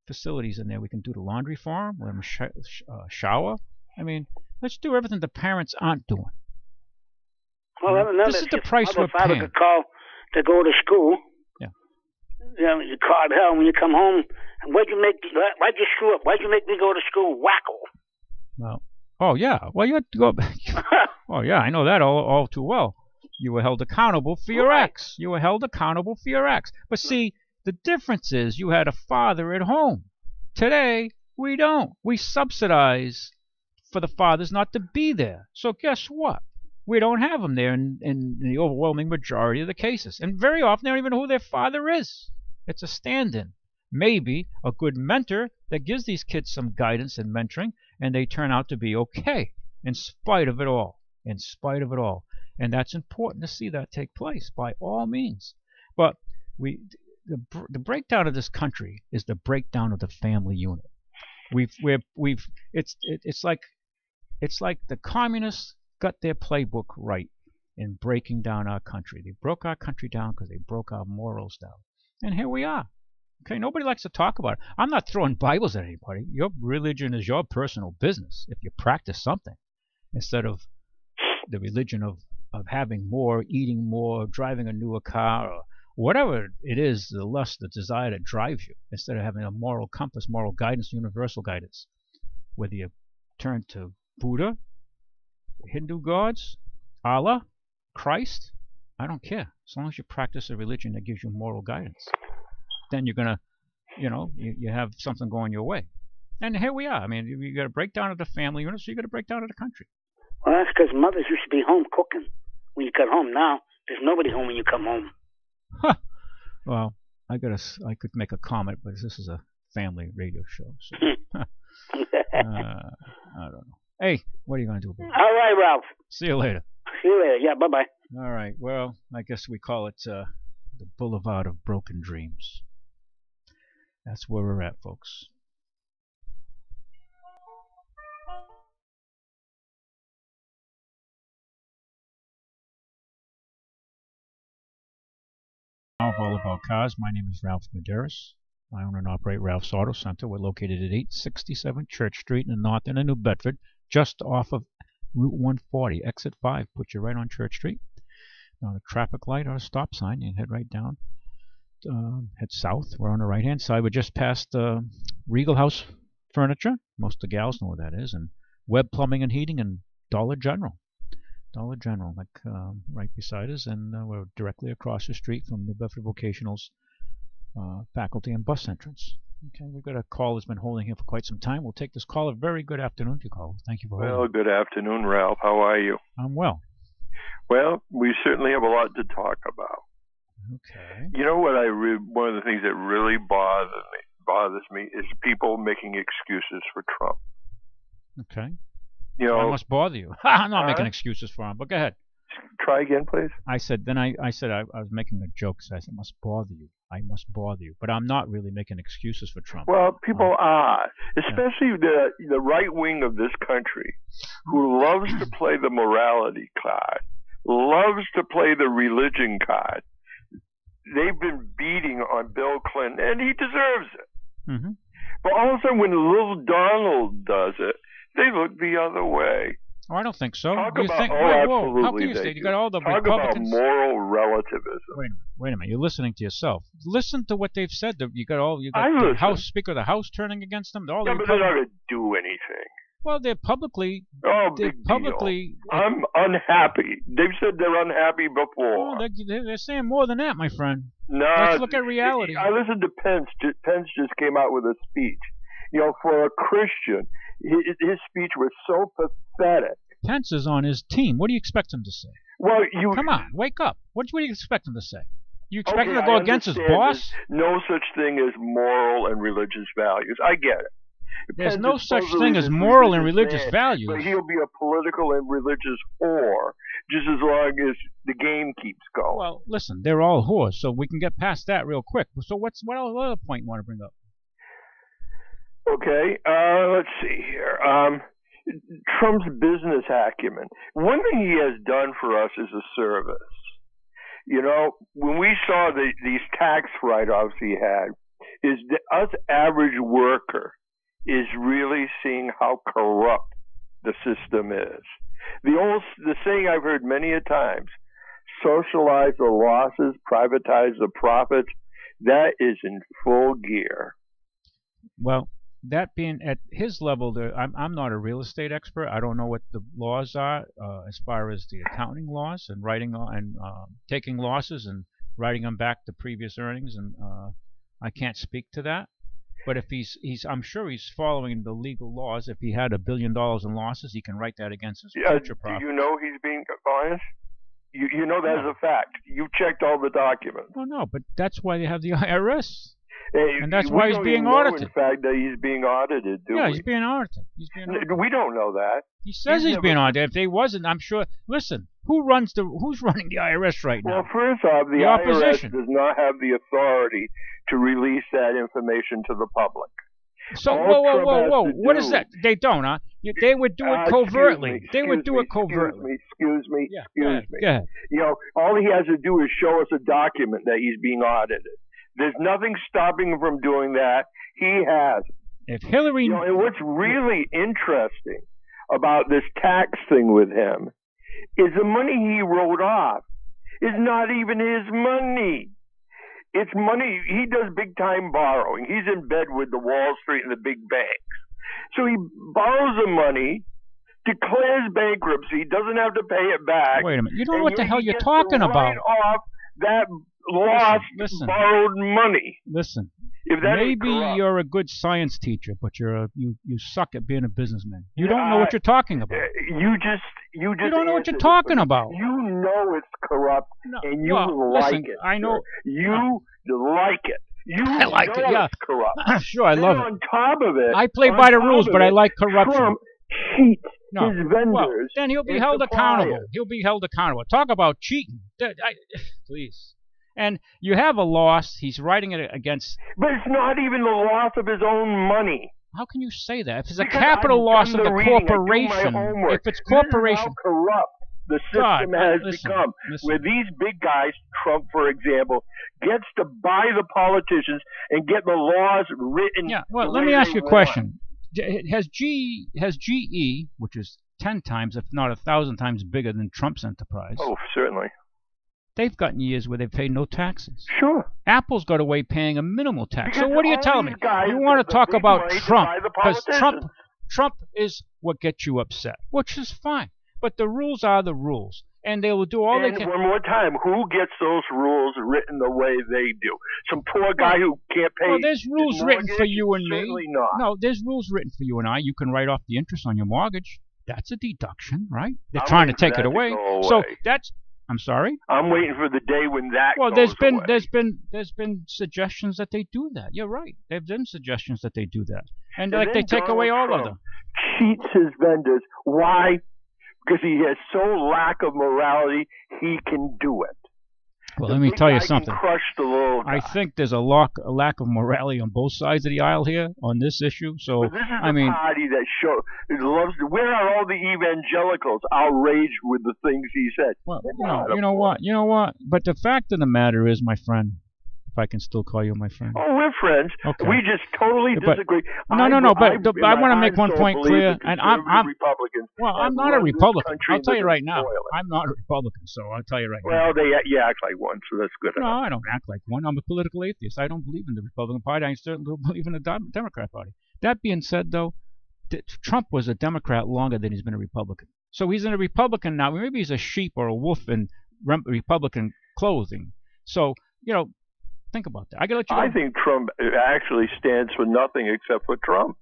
facilities in there? We can do the laundry for him. Let him shower. I mean, let's do everything the parents aren't doing. Well, This is the price we're father paying. could call to go to school. Yeah. You call hell when you come home. Why'd you screw up? Why'd you make me go to school? Wacko. Well, oh yeah. Well, you had to go. Oh yeah, I know that all too well. You were held accountable for your acts. You were held accountable for your acts. But see, the difference is you had a father at home. Today, we don't. We subsidize for the fathers not to be there. So guess what? We don't have them there in the overwhelming majority of the cases. And very often, they don't even know who their father is. It's a stand-in. Maybe a good mentor that gives these kids some guidance and mentoring, and they turn out to be okay in spite of it all. In spite of it all. And that's important to see that take place by all means. But the breakdown of this country is the breakdown of the family unit. It's like the communists got their playbook right in breaking down our country. They broke our country down because they broke our morals down. And here we are. Okay, nobody likes to talk about it. I'm not throwing Bibles at anybody. Your religion is your personal business if you practice something instead of the religion of having more, eating more, driving a newer car, or whatever it is, the lust, the desire that drives you, instead of having a moral compass, moral guidance, universal guidance. Whether you turn to Buddha, Hindu gods, Allah, Christ, I don't care. As long as you practice a religion that gives you moral guidance, then you're going to, you have something going your way. And here we are. I mean, you got to break down of the family unit, so you got to break down of the country. Well, that's because mothers used to be home cooking when you got home. Now, there's nobody home when you come home. Huh. Well, I could make a comment, but this is a family radio show. So, I don't know. Hey, what are you going to do about it? All right, Ralph. See you later. See you later. Yeah, bye-bye. All right. Well, I guess we call it the Boulevard of Broken Dreams. That's where we're at, folks. All about cars. My name is Ralph Medeiros. I own and operate Ralph's Auto Center. We're located at 867 Church Street in the north end of New Bedford, just off of Route 140, exit 5. Put you right on Church Street. Not a traffic light or a stop sign. You head right down. Head south. We're on the right-hand side. We're just past Regal House Furniture. Most of the gals know what that is. And Webb Plumbing and Heating and Dollar General. Dollar General, like right beside us, and we're directly across the street from New Bedford Vocational's faculty and bus entrance. Okay, we've got a call that's been holding here for quite some time. We'll take this call. A very good afternoon to you, caller. Thank you for holding. Well, good afternoon, Ralph. How are you? I'm well. Well, we certainly have a lot to talk about. Okay. You know what one of the things that really bothers me is people making excuses for Trump. Okay. You know, I must bother you. I'm not making excuses for him, but go ahead. Try again, please. I said I was making a joke, so I said, must bother you. I must bother you. But I'm not really making excuses for Trump. Well, people are, especially the right wing of this country, who loves to play the morality card, loves to play the religion card. They've been beating on Bill Clinton, and he deserves it. Mm-hmm. But all of a sudden, when little Donald does it, they look the other way. Oh, I don't think so. Talk You about, think? oh, Whoa, absolutely how can you they say? do. You got all the Talk Republicans. about moral relativism. Wait a minute. You're listening to yourself. Listen to what they've said. You got I the listen. House Speaker of the House turning against them. All Yeah, the but they're not going to do anything. Well, they're publicly. Oh, They're big publicly. deal. I'm unhappy. They've said they're unhappy before. Oh, they're saying more than that, my friend. No, Let's look at reality. I listened to Pence. Pence just came out with a speech. You know, for a Christian, his speech was so pathetic. Pence is on his team. What do you expect him to say? Well, Come on, wake up. What do you expect him to say? You expect him to I go against his boss? No such thing as moral and religious values. I get it. There's Pence no is such supposedly thing as this moral and religious religious man, values. But he'll be a political and religious whore just as long as the game keeps going. Well, listen, they're all whores, so we can get past that real quick. So what other point you want to bring up? Okay, let's see here. Trump's business acumen. One thing he has done for us is a service. You know, when we saw these tax write-offs he had, is us average worker is really seeing how corrupt the system is. The saying I've heard many a times, socialize the losses, privatize the profits, that is in full gear. Well, that being at his level, I'm not a real estate expert. I don't know what the laws are as far as the accounting laws and writing and taking losses and writing them back to previous earnings, and I can't speak to that. But if I'm sure he's following the legal laws. If he had $1 billion in losses, he can write that against his future profit. Do you know he's being honest? You know that is a fact. You checked all the documents. Well, no, but that's why they have the IRS. Hey, and that's why he's being audited. In fact, that he's being audited, do we? Yeah, he's being audited. We don't know that. He says he's being audited. If they wasn't, I'm sure. Listen, who's running the IRS right now? Well, first off, the IRS does not have the authority to release that information to the public. So, whoa. What is that? They don't, huh? They would do it covertly. They would do it covertly. Excuse me. Go ahead. You know, all he has to do is show us a document that he's being audited. There's nothing stopping him from doing that. He has. If Hillary... You know, and what's really interesting about this tax thing with him is the money he wrote off is not even his money. It's money. He does big-time borrowing. He's in bed with the Wall Street and the big banks. So he borrows the money, declares bankruptcy, doesn't have to pay it back. Wait a minute. You don't know what the hell you're talking about. Off that lost borrowed money. Listen. If that maybe you're a good science teacher, but you suck at being a businessman. You don't know what you're talking about. You don't know what you're talking about. You know it's corrupt, and you like it. I know. You like it. I like it. Yeah, it's corrupt. Sure, I love it. On top of it, I play by the rules, but I like corruption. Trump cheats his vendors. Well, then he'll be held accountable. He'll be held accountable. Talk about cheating. Please. And you have a loss. He's writing it against. But it's not even the loss of his own money. How can you say that? If it's a capital loss of the corporation, if it's corporation, this is how corrupt the system has become. Where these big guys, Trump, for example, gets to buy the politicians and get the laws written. Yeah. Well, let me ask you a question. Has GE, which is 10 times, if not 1,000 times bigger than Trump's enterprise? Oh, certainly. They've gotten years where they've paid no taxes. Sure. Apple's got away paying a minimal tax. Because so what are you telling me? You want to talk about Trump because Trump is what gets you upset, which is fine. But the rules are the rules, and they will do all they can. One more time, who gets those rules written the way they do? Some poor guy who can't pay. Well, there's rules written for you and me. Certainly not. No, there's rules written for you and I. You can write off the interest on your mortgage. That's a deduction, right? They're trying to take it away. So that's. I'm sorry. I'm waiting for the day when that. Well, there's been suggestions that they do that. You're right. There've been suggestions that they do that, and like they take away all of them. Cheats his vendors. Why? Because he has so lack of morality, he can do it. Well, let me tell you something. Crush the little guy. I think there's a lack of morality on both sides of the aisle here on this issue. So but this is a party that loves. Where are all the evangelicals outraged with the things he said? Well, you know what? But the fact of the matter is, my friend, if I can still call you my friend. Oh, we're friends. Okay. We just totally disagree. No. But I want to make one point clear, and I'm Republicans. Well, I'm not a Republican. I'll tell you right now. I'm not a Republican, so I'll tell you right now. Well, you act like one, so that's good. No, I don't act like one. I'm a political atheist. I don't believe in the Republican Party. I certainly don't believe in the Democrat Party. That being said, though, Trump was a Democrat longer than he's been a Republican. So he's a Republican now. Maybe he's a sheep or a wolf in Republican clothing. So, think about that. I gotta let you go. I think Trump actually stands for nothing except for Trump.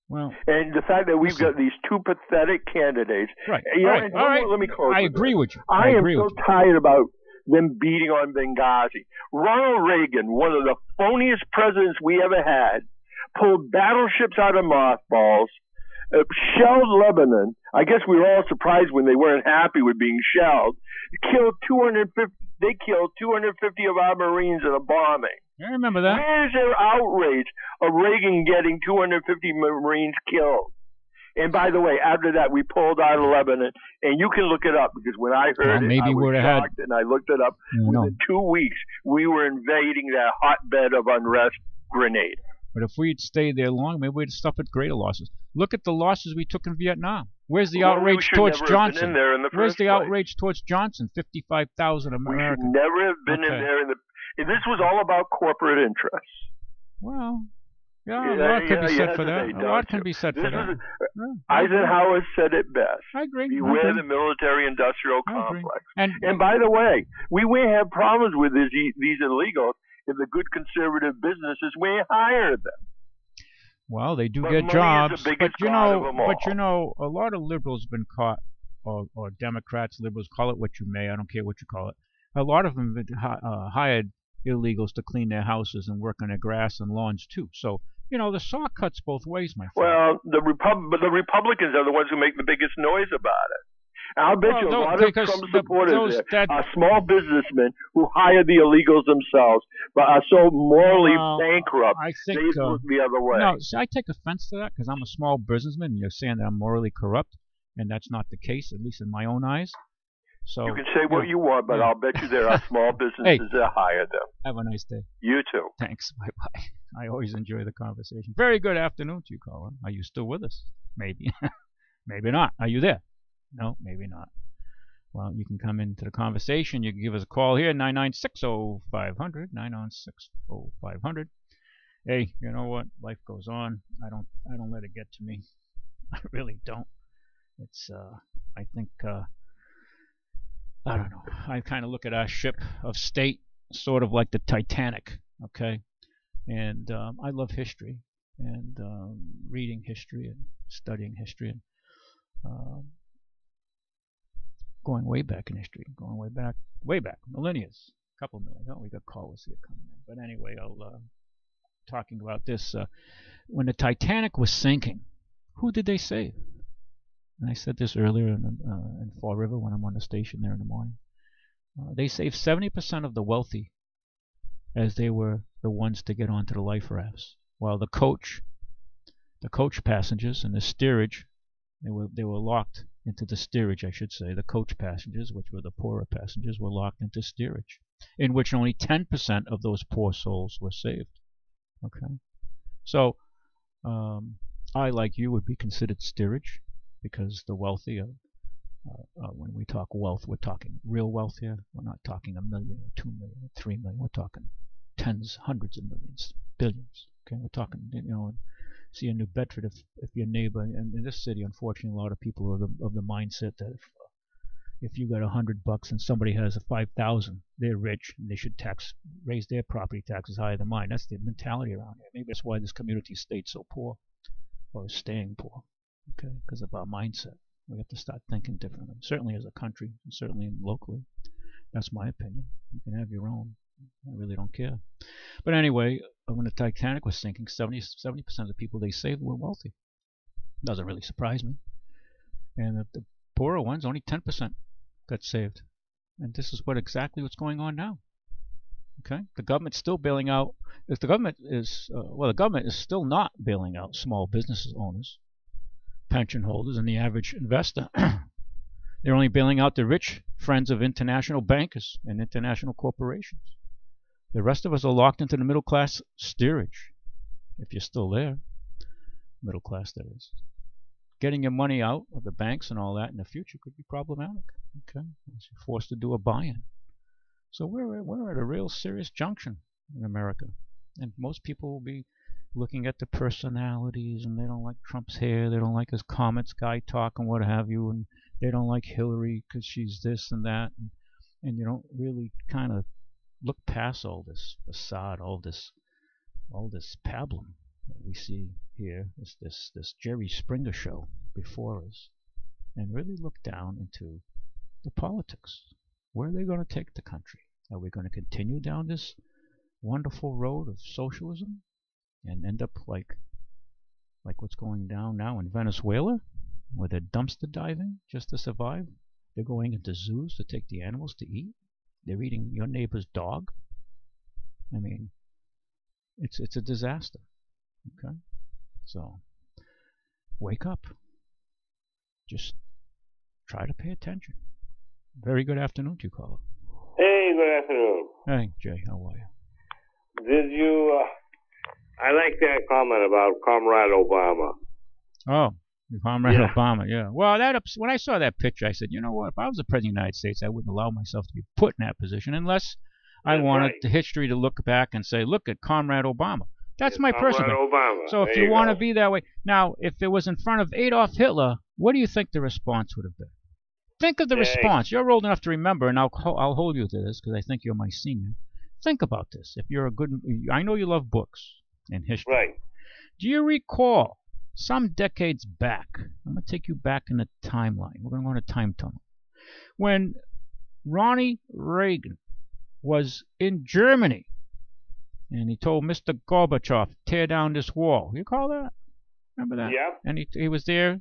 Well, and the fact that we've got these two pathetic candidates. Right. All right. Let me close. I agree with you. I am so tired about them beating on Benghazi. Ronald Reagan, one of the phoniest presidents we ever had, pulled battleships out of mothballs, shelled Lebanon. I guess we were all surprised when they weren't happy with being shelled. They killed 250 of our Marines in a bombing. I remember that. Where's their outrage of Reagan getting 250 Marines killed? And by the way, after that, we pulled out of Lebanon, and you can look it up, because when I heard it, I was shocked, and I looked it up. Within 2 weeks, we were invading that hotbed of unrest, Grenada. But if we'd stayed there long, maybe we'd stop at greater losses. Look at the losses we took in Vietnam. Where's the outrage towards Johnson? Where's the outrage towards Johnson? 55,000 Americans. We should never have been in there. This was all about corporate interests. Well, yeah, a lot can be said for that. A lot can be said for that. Eisenhower said it best. I agree. Beware the military-industrial complex. And by the way, we may have problems with these illegals if the good conservative businesses may hire them. Well, they do get jobs, but a lot of liberals have been caught, or Democrats, liberals, call it what you may, I don't care what you call it. A lot of them have hired illegals to clean their houses and work on their grass and lawns too. So, the saw cuts both ways, my friend. Well, the Republicans are the ones who make the biggest noise about it. And I'll bet you a lot of Trump supporters are small businessmen who hire the illegals themselves, but are so morally bankrupt, they look the other way. No, see, I take offense to that, because I'm a small businessman, and you're saying that I'm morally corrupt, and that's not the case, at least in my own eyes. So you can say what you want, but I'll bet you there are small businesses that hire them. Have a nice day. You too. Thanks. Bye-bye. I always enjoy the conversation. Very good afternoon to you, Colin. Are you still with us? Maybe. Maybe not. Are you there? No, maybe not. Well, you can come into the conversation. You can give us a call here, 996-0500, 996-0500. Hey, you know what? Life goes on. I don't let it get to me. I really don't. It's I think I don't know. I kind of look at our ship of state sort of like the Titanic, okay? And I love history and reading history and studying history and going way back in history, going way back, millennia, couple million. Oh, we got callers here coming in. But anyway, talking about this. When the Titanic was sinking, who did they save? And I said this earlier in Fall River when I'm on the station there in the morning. They saved 70% of the wealthy, as they were the ones to get onto the life rafts, while the coach passengers and the steerage, they were locked into the steerage, I should say. The coach passengers, which were the poorer passengers, were locked into steerage, in which only 10% of those poor souls were saved. Okay, so I, like you, would be considered steerage, because the wealthy when we talk wealth, we're talking real wealth here. We're not talking 1 million or 2 million or 3 million. We're talking tens, hundreds of millions, billions. Okay, we're talking, see, in New Bedford, if your neighbor, and in this city, unfortunately, a lot of people are of the mindset that if you got $100 and somebody has a 5,000, they're rich and they should raise their property taxes higher than mine. That's the mentality around here. Maybe that's why this community stayed so poor, or is staying poor. Okay, because of our mindset. We have to start thinking differently. Certainly as a country, and certainly locally. That's my opinion. You can have your own. I really don't care. But anyway, when the Titanic was sinking, 70% of the people they saved were wealthy. Doesn't really surprise me. And the poorer ones, only 10% got saved. And this is exactly what's going on now. Okay, the government's still bailing out. If the government is, the government is still not bailing out small business owners, pension holders, and the average investor. They're only bailing out the rich friends of international bankers and international corporations. The rest of us are locked into the middle class steerage. If you're still there, middle class that is. Getting your money out of the banks and all that in the future could be problematic. Okay, you're forced to do a buy-in. So we're at a real serious junction in America, and most people will be looking at the personalities, and they don't like Trump's hair, they don't like his comments, guy talk, and what have you, and they don't like Hillary because she's this and that, and you don't really kind of look past all this facade, all this pablum that we see here, this Jerry Springer show before us, and really look down into the politics. Where are they going to take the country? Are we going to continue down this wonderful road of socialism and end up like what's going down now in Venezuela, where they're dumpster diving just to survive? They're going into zoos to take the animals to eat. They're eating your neighbor's dog. I mean, it's a disaster. Okay, so wake up. Just try to pay attention. Very good afternoon to you, caller. Hey, good afternoon. Hey, Jay, how are you? Did you, I like that comment about Comrade Obama. Oh, Comrade Obama, yeah. Well, when I saw that picture, I said, you know what? If I was the President of the United States, I wouldn't allow myself to be put in that position unless I wanted the history to look back and say, look at Comrade Obama. That's my personal. Obama. So if you want to be that way. Now, if it was in front of Adolf Hitler, what do you think the response would have been? Think of the response. You're old enough to remember, and I'll hold you to this because I think you're my senior. Think about this. If you're I know you love books and history. Right. Do you recall some decades back? I'm going to take you back in the timeline. We're going to go on a time tunnel. When Ronnie Reagan was in Germany, and he told Mr. Gorbachev, tear down this wall. You recall that? Remember that? Yeah. And he was there.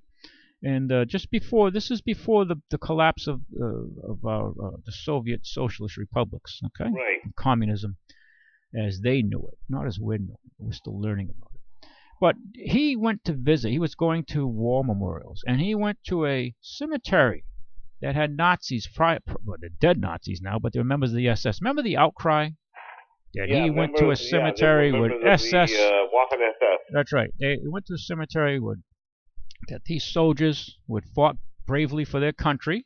And just before, this is before the collapse of the Soviet socialist republics, okay? Right. And communism as they knew it, not as we know it. We're still learning about it. But he went to visit. He was going to war memorials, and he went to a cemetery that had Nazis, well, they're dead Nazis now, but they were members of the SS. Remember the outcry? That he went to a cemetery with SS. Waffen SS. That's right. He went to a cemetery with that these soldiers would fought bravely for their country,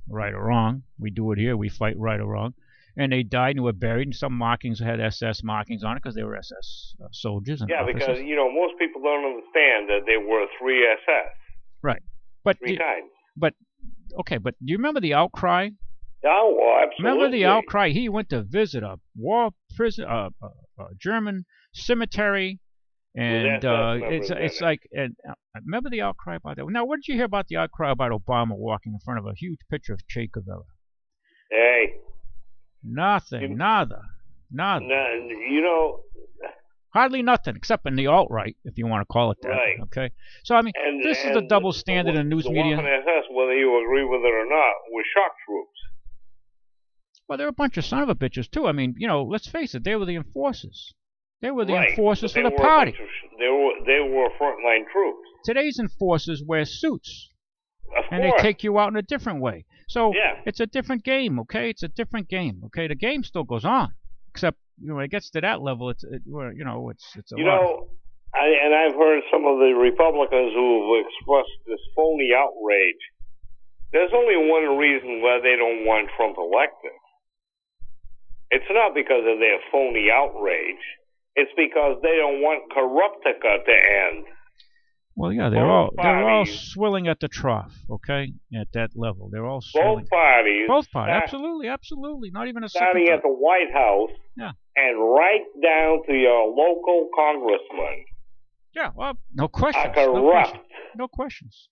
right or wrong. We do it here. We fight right or wrong. And they died and were buried, and some markings had SS markings on it because they were SS soldiers. And officers. Because, most people don't understand that they were 3 SS. Right. But 3 times. But, okay, but do you remember the outcry? Oh, well, absolutely. Remember the outcry? He went to visit a war prison, a German cemetery. And it's like, and remember the outcry about that. Now, what did you hear about the outcry about Obama walking in front of a huge picture of Che Guevara? Hey. Nothing, nada. Hardly nothing, except in the alt-right, if you want to call it that. Right. Okay? So, I mean, this is the double standard in news media. The Waffen SS, whether you agree with it or not, was shock troops. Well, they're a bunch of son of a bitches, too. I mean, let's face it, they were the enforcers. They were the enforcers for the party. They were frontline troops. Today's enforcers wear suits. And they take you out in a different way. So it's a different game, okay? It's a different game, okay? The game still goes on, except when it gets to that level, it's a lot. And I've heard some of the Republicans who've expressed this phony outrage. There's only one reason why they don't want Trump elected. It's not because of their phony outrage. It's because they don't want Corruptica to end. Well, yeah, they're all swilling at the trough, okay? At that level, they're all swilling. Both parties. Absolutely. Not even a starting at the White House, and right down to your local congressman. Yeah, well, no questions. Corrupt. No questions.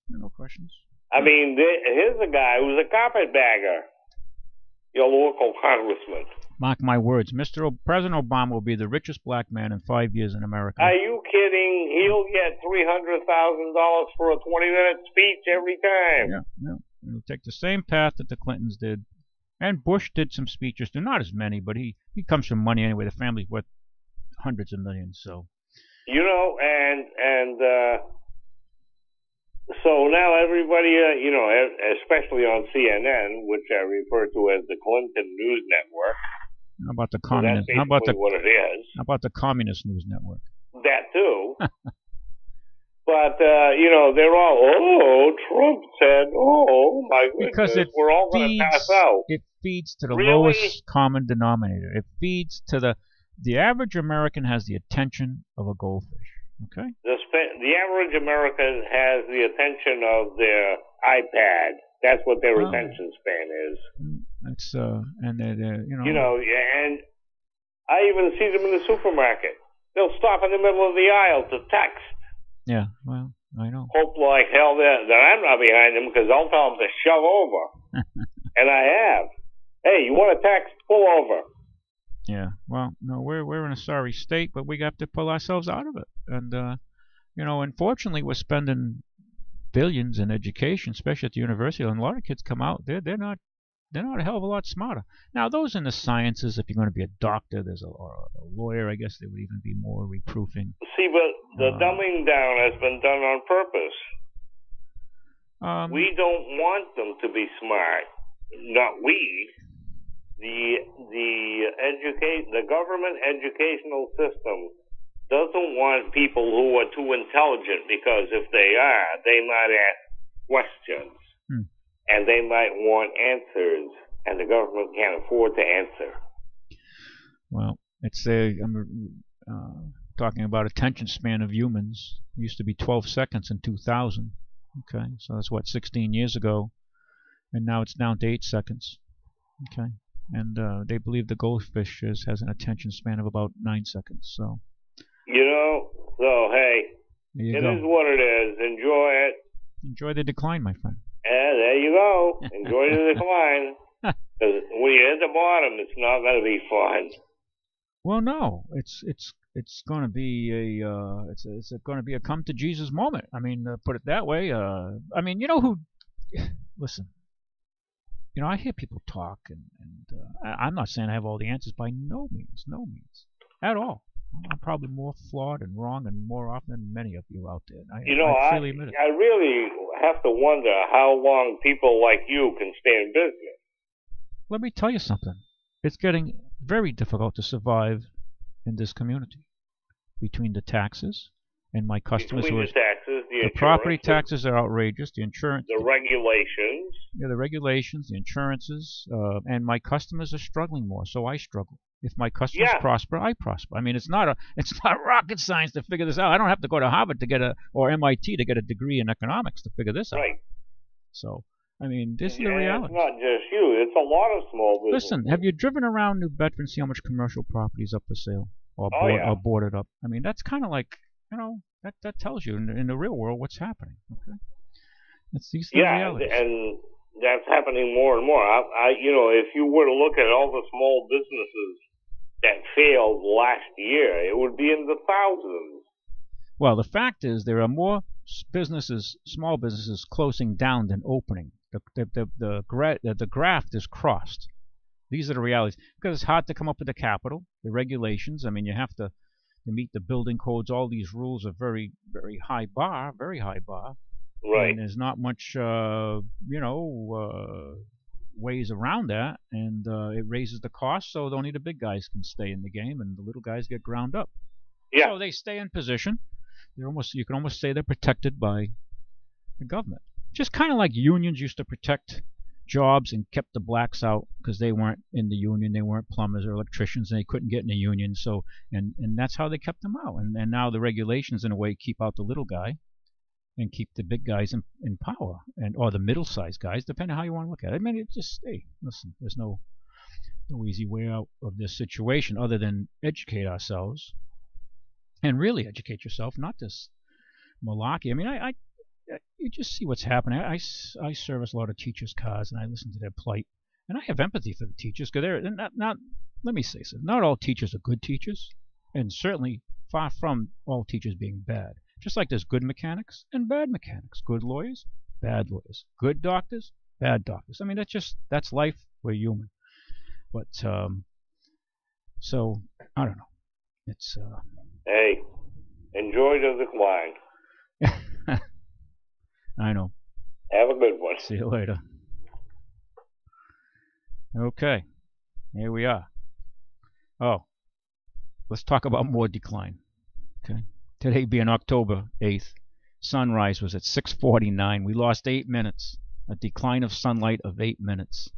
I mean, here's a guy who's a carpetbagger. Your local congressman. Mark my words, President Obama will be the richest black man in 5 years in America. Are you kidding? He'll get $300,000 for a 20-minute speech every time. Yeah. He'll take the same path that the Clintons did. And Bush did some speeches too. Not as many, but he comes from money anyway. The family's worth hundreds of millions, so. So now everybody, especially on CNN, which I refer to as the Clinton News Network, How about the So communist? that's basically what it is. How about the Communist News Network? That too. But, they're all, Trump said, my goodness, Because we're all going to pass out. it feeds to the Really? lowest common denominator. It feeds to the average American has the attention of a goldfish. Okay? The average American has the attention of their iPad. That's what their attention span is. It's and they're And I even see them in the supermarket. They'll stop in the middle of the aisle to text. Yeah, well, I know. Hope like hell that I'm not behind them, because I'll tell them to shove over. And I have. Hey, you want a text? Pull over. Yeah, well, no, we're in a sorry state, but we have to pull ourselves out of it. And unfortunately, we're spending billions in education, especially at the university. And a lot of kids come out, they're not a hell of a lot smarter. Now, those in the sciences, if you're going to be a doctor, or a lawyer, I guess they would even be more reproofing. See, but the dumbing down has been done on purpose. We don't want them to be smart. Not we. The government educational system doesn't want people who are too intelligent, because if they are, they might ask questions. And they might want answers, and the government can't afford to answer. Well, I'm talking about attention span of humans. It used to be 12 seconds in 2000. Okay, so that's 16 years ago, and now it's down to 8 seconds. Okay, and they believe the goldfish has an attention span of about 9 seconds. So. Hey, it is what it is. Enjoy it. Enjoy the decline, my friend. And there you go. Enjoy the decline. Because when you hit the bottom, it's not going to be fun. Well, no, it's going to be it's going to be a come to Jesus moment. I mean, put it that way. I mean, who? Listen, I hear people talk, and I'm not saying I have all the answers, by no means, at all. I'm probably more flawed and wrong and more often than many of you out there. I freely admit it. I really have to wonder how long people like you can stay in business. Let me tell you something. It's getting very difficult to survive in this community. Between the taxes and my customers the property taxes are outrageous, the insurance, the regulations. Yeah, the regulations, the insurances, and my customers are struggling more, so I struggle. If my customers prosper, I prosper. I mean, it's not rocket science to figure this out. I don't have to go to Harvard or MIT to get a degree in economics to figure this out. Right. So, I mean, this is the reality. It's not just you. It's a lot of small businesses. Listen, have you driven around New Bedford and see how much commercial property is up for sale or boarded up? I mean, that's kind of like, that tells you in the real world what's happening. Okay. These are the realities. And that's happening more and more. If you were to look at all the small businesses that failed last year, it would be in the thousands. Well, the fact is there are more small businesses closing down than opening. The graph is crossed. These are the realities. Because it's hard to come up with the capital, the regulations. I mean, you have to meet the building codes. All these rules are very, very high bar, Right. And there's not much, ways around that, and it raises the cost, so only the big guys can stay in the game, and the little guys get ground up. Yeah. So they stay in position. You can almost say they're protected by the government. Just kind of like unions used to protect jobs and kept the blacks out because they weren't in the union. They weren't plumbers or electricians, and they couldn't get in the union. So and that's how they kept them out. And now the regulations, in a way, keep out the little guy and keep the big guys in power, or the middle-sized guys, depending on how you want to look at it. I mean, listen, there's no easy way out of this situation other than educate ourselves and really educate yourself, not this malarkey. I mean, you just see what's happening. I service a lot of teachers' cars, and I listen to their plight, and I have empathy for the teachers, because they're not. Let me say something. Not all teachers are good teachers, and certainly far from all teachers being bad. Just like there's good mechanics and bad mechanics, good lawyers, bad lawyers, good doctors, bad doctors. I mean, that's life. We're human. But so I don't know. It's hey, enjoy the decline. I know. Have a good one. See you later. Okay, here we are. Oh, let's talk about more decline. Okay. Today being October 8th, sunrise was at 6:49. We lost 8 minutes. A decline of sunlight of 8 minutes.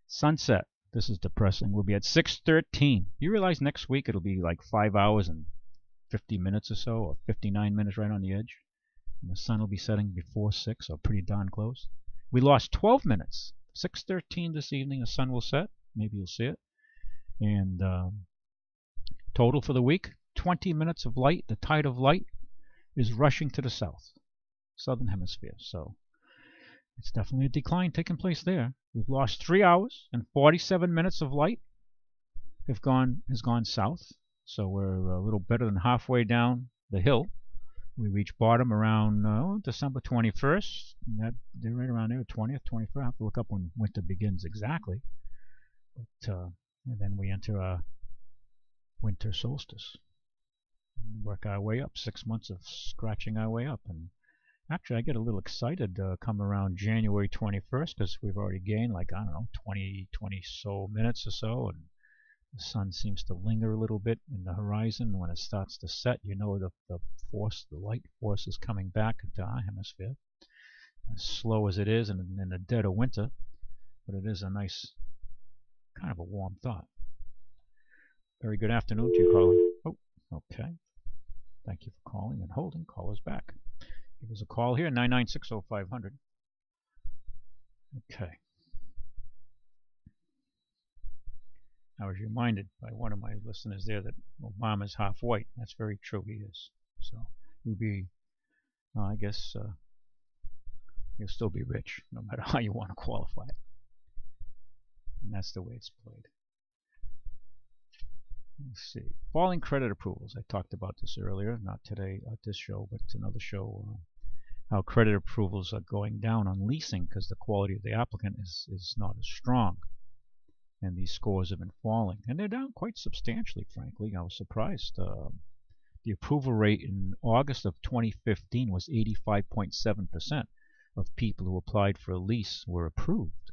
Sunset, this is depressing, will be at 6:13. You realize next week it'll be like 5 hours and 50 minutes or so, or 59 minutes right on the edge. And the sun will be setting before 6, or pretty darn close. We lost 12 minutes. 6:13 this evening, the sun will set. Maybe you'll see it. And total for the week, 20 minutes of light. The tide of light is rushing to the south, southern hemisphere. So it's definitely a decline taking place there. We've lost 3 hours and 47 minutes of light has gone south. So we're a little better than halfway down the hill. We reach bottom around December 21st. They're right around there, 20th, 21st. I have to look up when winter begins exactly. But and then we enter a winter solstice. And work our way up. 6 months of scratching our way up. And actually, I get a little excited come around January 21st because we've already gained like, I don't know, 20 so minutes or so. And the sun seems to linger a little bit in the horizon. When it starts to set, you know the light force is coming back into our hemisphere. As slow as it is in the dead of winter, but it is a nice, kind of a warm thought. Very good afternoon to you, caller. Oh, okay. Thank you for calling and holding. Call us back. Give us a call here, 996-0500. Okay. I was reminded by one of my listeners there that Obama's half white. That's very true, he is. So you'll be, I guess, you'll still be rich, no matter how you want to qualify it. And that's the way it's played. Let's see. Falling credit approvals. I talked about this earlier, not today at this show, but another show. How credit approvals are going down on leasing because the quality of the applicant is not as strong. And these scores have been falling. And they're down quite substantially, frankly. I was surprised. The approval rate in August of 2015 was 85.7% of people who applied for a lease were approved.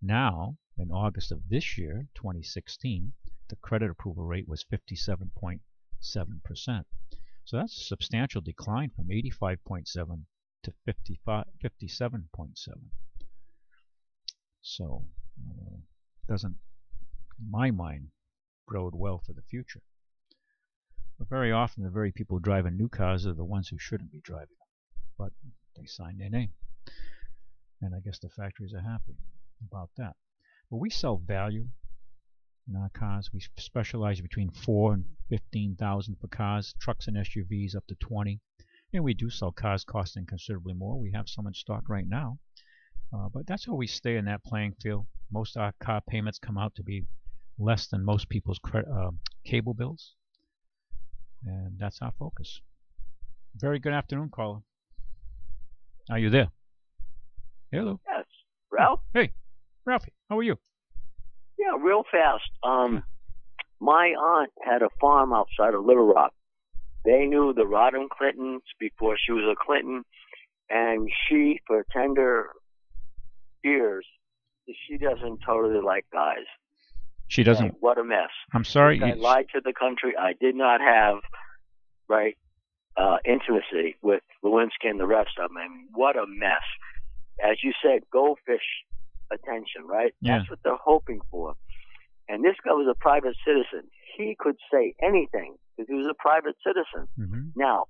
Now, in August of this year, 2016, the credit approval rate was 57.7%. So that's a substantial decline from 85.7 to 57.7. So doesn't, in my mind, bode well for the future. But very often the very people driving new cars are the ones who shouldn't be driving them. But they sign their name. And I guess the factories are happy about that. But we sell value in our cars. We specialize between $4,000 and $15,000 for cars, trucks and SUVs up to $20,000. And we do sell cars costing considerably more. We have some in stock right now. But that's how we stay in that playing field. Most of our car payments come out to be less than most people's cable bills. And that's our focus. Very good afternoon, caller. Are you there? Hello. Yes. Ralph? Hey, Ralphie, how are you? Yeah, real fast. My aunt had a farm outside of Little Rock. They knew the Rodham Clintons before she was a Clinton, and she, for tender years, she doesn't totally like guys. She doesn't. And what a mess. I'm sorry. I lied to the country. I did not have, intimacy with Lewinsky and the rest of them. I mean, what a mess. As you said, goldfish attention, right? Yeah. That's what they're hoping for. And this guy was a private citizen. He could say anything because he was a private citizen. Mm-hmm. Now,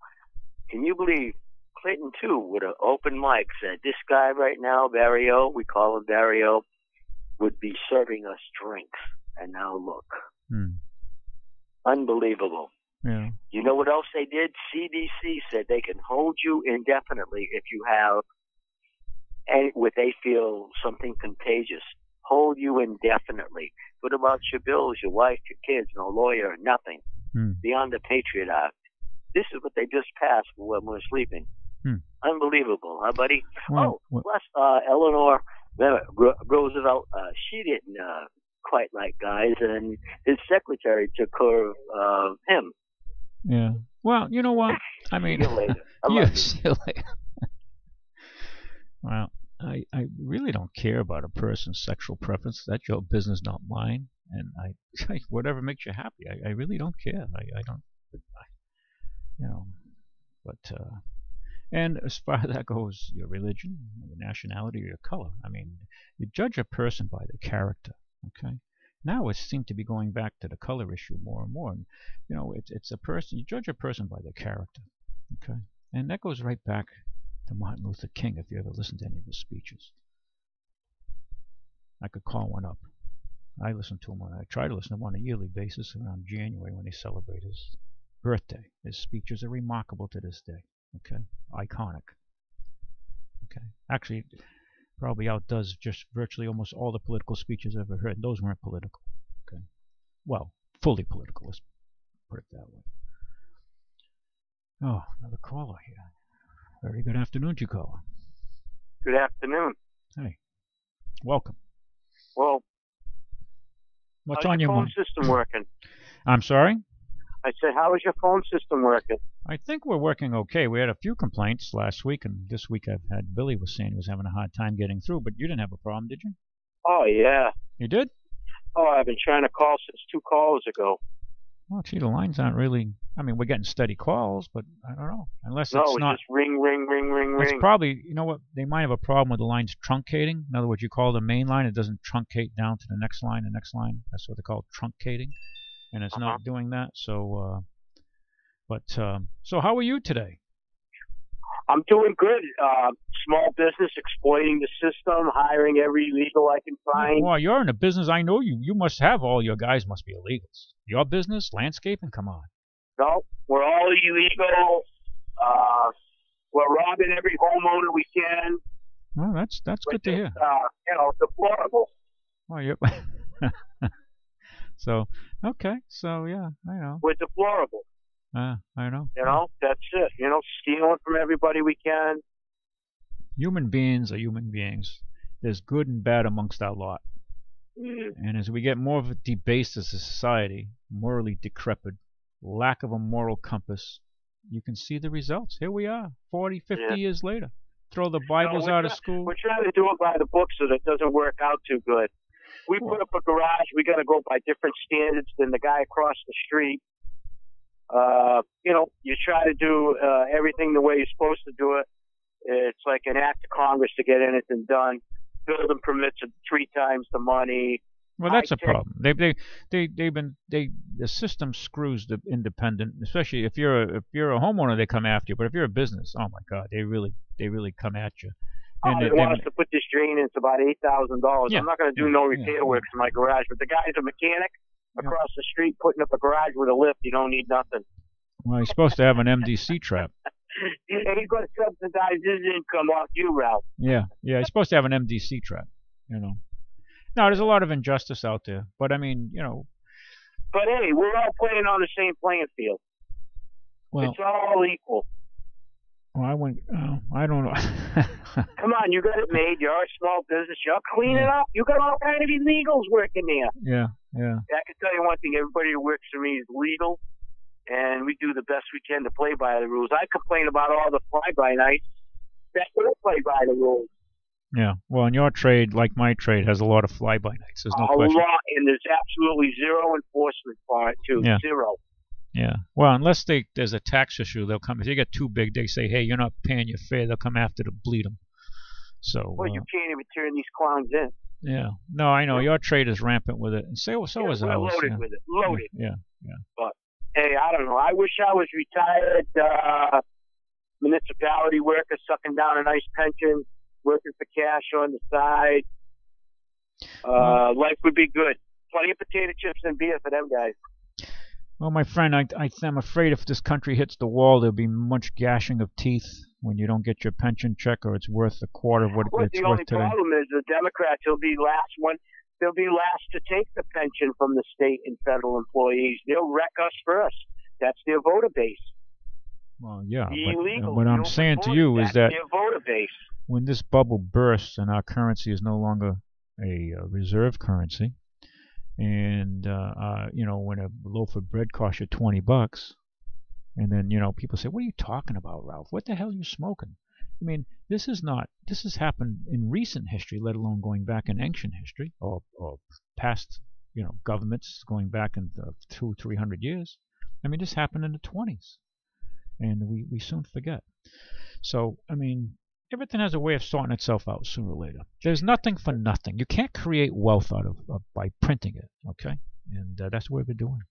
can you believe Clinton, too, with an open mic said, this guy right now, Barrio, we call him Barrio, would be serving us drinks. And now look. Unbelievable. Yeah. You know what else they did? CDC said they can hold you indefinitely if you have what they feel something contagious. Hold you indefinitely. What about your bills, your wife, your kids, no lawyer, nothing. Beyond the Patriot Act. This is what they just passed when we're sleeping. Unbelievable, huh, buddy? Plus, Eleanor Roosevelt, she didn't quite like guys, and his secretary took care of him. Yeah. Well, you know what? I mean, see you later. See you later. Well, I really don't care about a person's sexual preference. That's your business, not mine. And whatever makes you happy. I really don't care. I don't, you know. But and as far as that goes, your religion, your nationality, or your color. I mean, you judge a person by their character. Okay. Now it seems to be going back to the color issue more and more. And, it's a person. You judge a person by their character. Okay. And that goes right back to Martin Luther King. If you ever listened to any of his speeches, I could call one up. I listen to him. I try to listen to him on a yearly basis around January when they celebrate his birthday. His speeches are remarkable to this day. Okay, iconic. Okay, actually, probably outdoes just virtually almost all the political speeches I've ever heard. Those weren't political. Okay, well, fully political. Let's put it that way. Oh, another caller here. Very good afternoon to you, caller. Good afternoon. Hey, welcome. Well, what's on your mind? How's your phone system working? I'm sorry? I said, how is your phone system working? I think we're working okay. We had a few complaints last week, and this week I've had Billy was saying he was having a hard time getting through, but you didn't have a problem, did you? Oh, yeah. You did? Oh, I've been trying to call since 2 calls ago. Well, gee, the lines aren't really... I mean, we're getting steady calls, but I don't know. Unless no, it's not... just ring, ring, ring, ring, it's ring. Probably... You know what? They might have a problem with the lines truncating. In other words, you call the main line, it doesn't truncate down to the next line, the next line. That's what they call truncating. And it's not doing that, so... So how are you today? I'm doing good. Small business, exploiting the system, hiring every legal I can find. Well, you're in a business. I know you. You must have all your guys must be illegals. Your business, landscaping, come on. No, we're all illegal. We're robbing every homeowner we can. Well, that's good to hear. Deplorable. Well, yep. So, okay. So, yeah, I know. We're deplorable. I know. That's it. Stealing from everybody we can. Human beings are human beings. There's good and bad amongst our lot. And as we get more of a debased as a society, morally decrepit, lack of a moral compass, you can see the results. Here we are, 40, 50 years later. Throw the Bibles out of school. We're trying to do it by the book, so that doesn't work out too good. We put up a garage. We got to go by different standards than the guy across the street. You try to do everything the way you're supposed to do it. It's like an act of Congress to get anything done. Building permits are 3 times the money. Well, that's a problem. The system screws the independent, especially if you're a homeowner, they come after you. But if you're a business, oh my God, they really come at you. And they want us to put this drain in. It's about $8,000. Yeah. I'm not going to do no repair works in my garage. But the guy's a mechanic across the street putting up a garage with a lift. You don't need nothing. Well, he's supposed to have an MDC trap. And he's going to subsidize his income off you, Ralph. Yeah, he's supposed to have an MDC trap. No, there's a lot of injustice out there, but I mean, But hey, we're all playing on the same playing field. Well, it's all equal. Well, I don't know. Come on, you got it made. You're a small business. You'll clean it up. You got all kind of illegals working there. Yeah. I can tell you one thing. Everybody who works for me is legal, and we do the best we can to play by the rules. I complain about all the fly-by-nights that don't play by the rules. Yeah. Well, in your trade, like my trade, has a lot of fly-by-nights. There's no question. A lot, and there's absolutely zero enforcement for it, too. Yeah. Zero. Yeah. Well, unless there's a tax issue, they'll come. If they get too big, they say, hey, you're not paying your fare. They'll come after to bleed them. So. Well, you can't even turn these clowns in. Yeah. No, I know. Your trade is rampant with it. And so is ours. We're loaded with it. Loaded. Yeah. But, hey, I don't know. I wish I was retired municipality worker, sucking down a nice pension, working for cash on the side. Life would be good. Plenty of potato chips and beer for them guys. Well, my friend, I'm afraid if this country hits the wall, there'll be much gashing of teeth when you don't get your pension check, or it's worth a quarter of what it's worth today. The only problem is the Democrats will be last one. They'll be last to take the pension from the state and federal employees. They'll wreck us first. That's their voter base. Well, yeah, but what I'm saying to you is that their voter base. When this bubble bursts and our currency is no longer a reserve currency, and when a loaf of bread costs you $20, and then people say, "What are you talking about, Ralph? What the hell are you smoking?" I mean, this has happened in recent history, let alone going back in ancient history or past, governments going back in 200-300 years. I mean, this happened in the 20s, and we soon forget. So, I mean, everything has a way of sorting itself out sooner or later. There's nothing for nothing. You can't create wealth out of by printing it, okay? And that's what we're doing.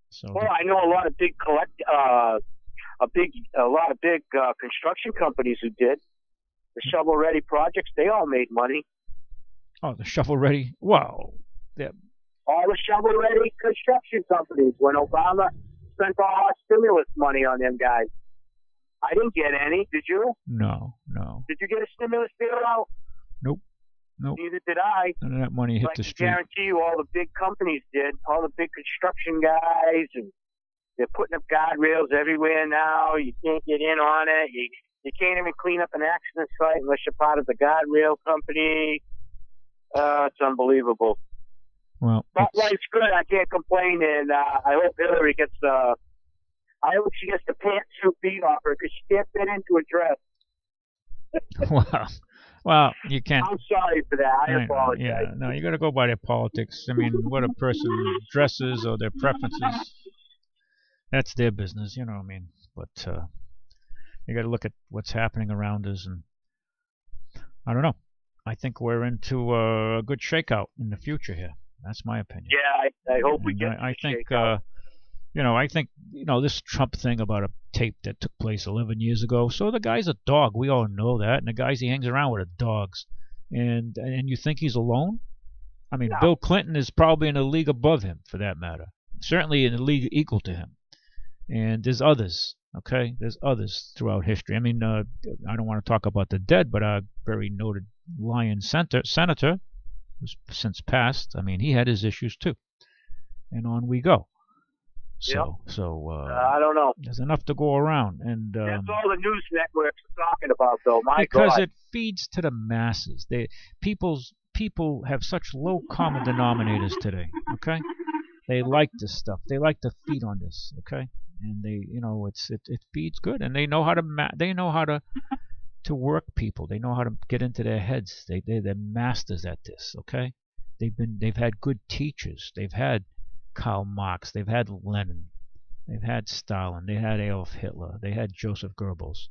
So. Well, I know a lot of big construction companies who did the shovel-ready projects. They all made money. Oh, the shovel-ready. Wow. All the shovel-ready construction companies. When Obama spent all our stimulus money on them guys. I didn't get any. Did you? No. Did you get a stimulus bailout? Nope. Neither did I. None of that money hit the street. I guarantee you all the big companies did. All the big construction guys. And they're putting up guardrails everywhere now. You can't get in on it. You can't even clean up an accident site unless you're part of the guardrail company. It's unbelievable. Well, but life's good. I can't complain. And I hope Hillary gets I hope she gets the pantsuit beat off her because she can't fit into a dress. Well, you can't. I'm sorry for that. I apologize. Yeah, no, you got to go by their politics. I mean, what a person dresses or their preferences, that's their business, you know what I mean? But you got to look at what's happening around us, and I don't know. I think we're into a good shakeout in the future here. That's my opinion. Yeah, I hope we get. I think. I think, this Trump thing about a tape that took place 11 years ago. So the guy's a dog. We all know that. And the guys he hangs around with are dogs. And you think he's alone? I mean, no. Bill Clinton is probably in a league above him, for that matter. Certainly in a league equal to him. And there's others, okay? There's others throughout history. I mean, I don't want to talk about the dead, but a very noted Lion senator, who's since passed, I mean, he had his issues too. And on we go. So I don't know. There's enough to go around, and that's all the news networks are talking about, though. Because it feeds to the masses. People have such low common denominators today. Okay, they like this stuff. They like to feed on this. Okay, and it feeds good, and they know how to work people. They know how to get into their heads. They're masters at this. Okay, they've had good teachers. They've had Karl Marx, they've had Lenin, they've had Stalin, they had Adolf Hitler, they had Joseph Goebbels,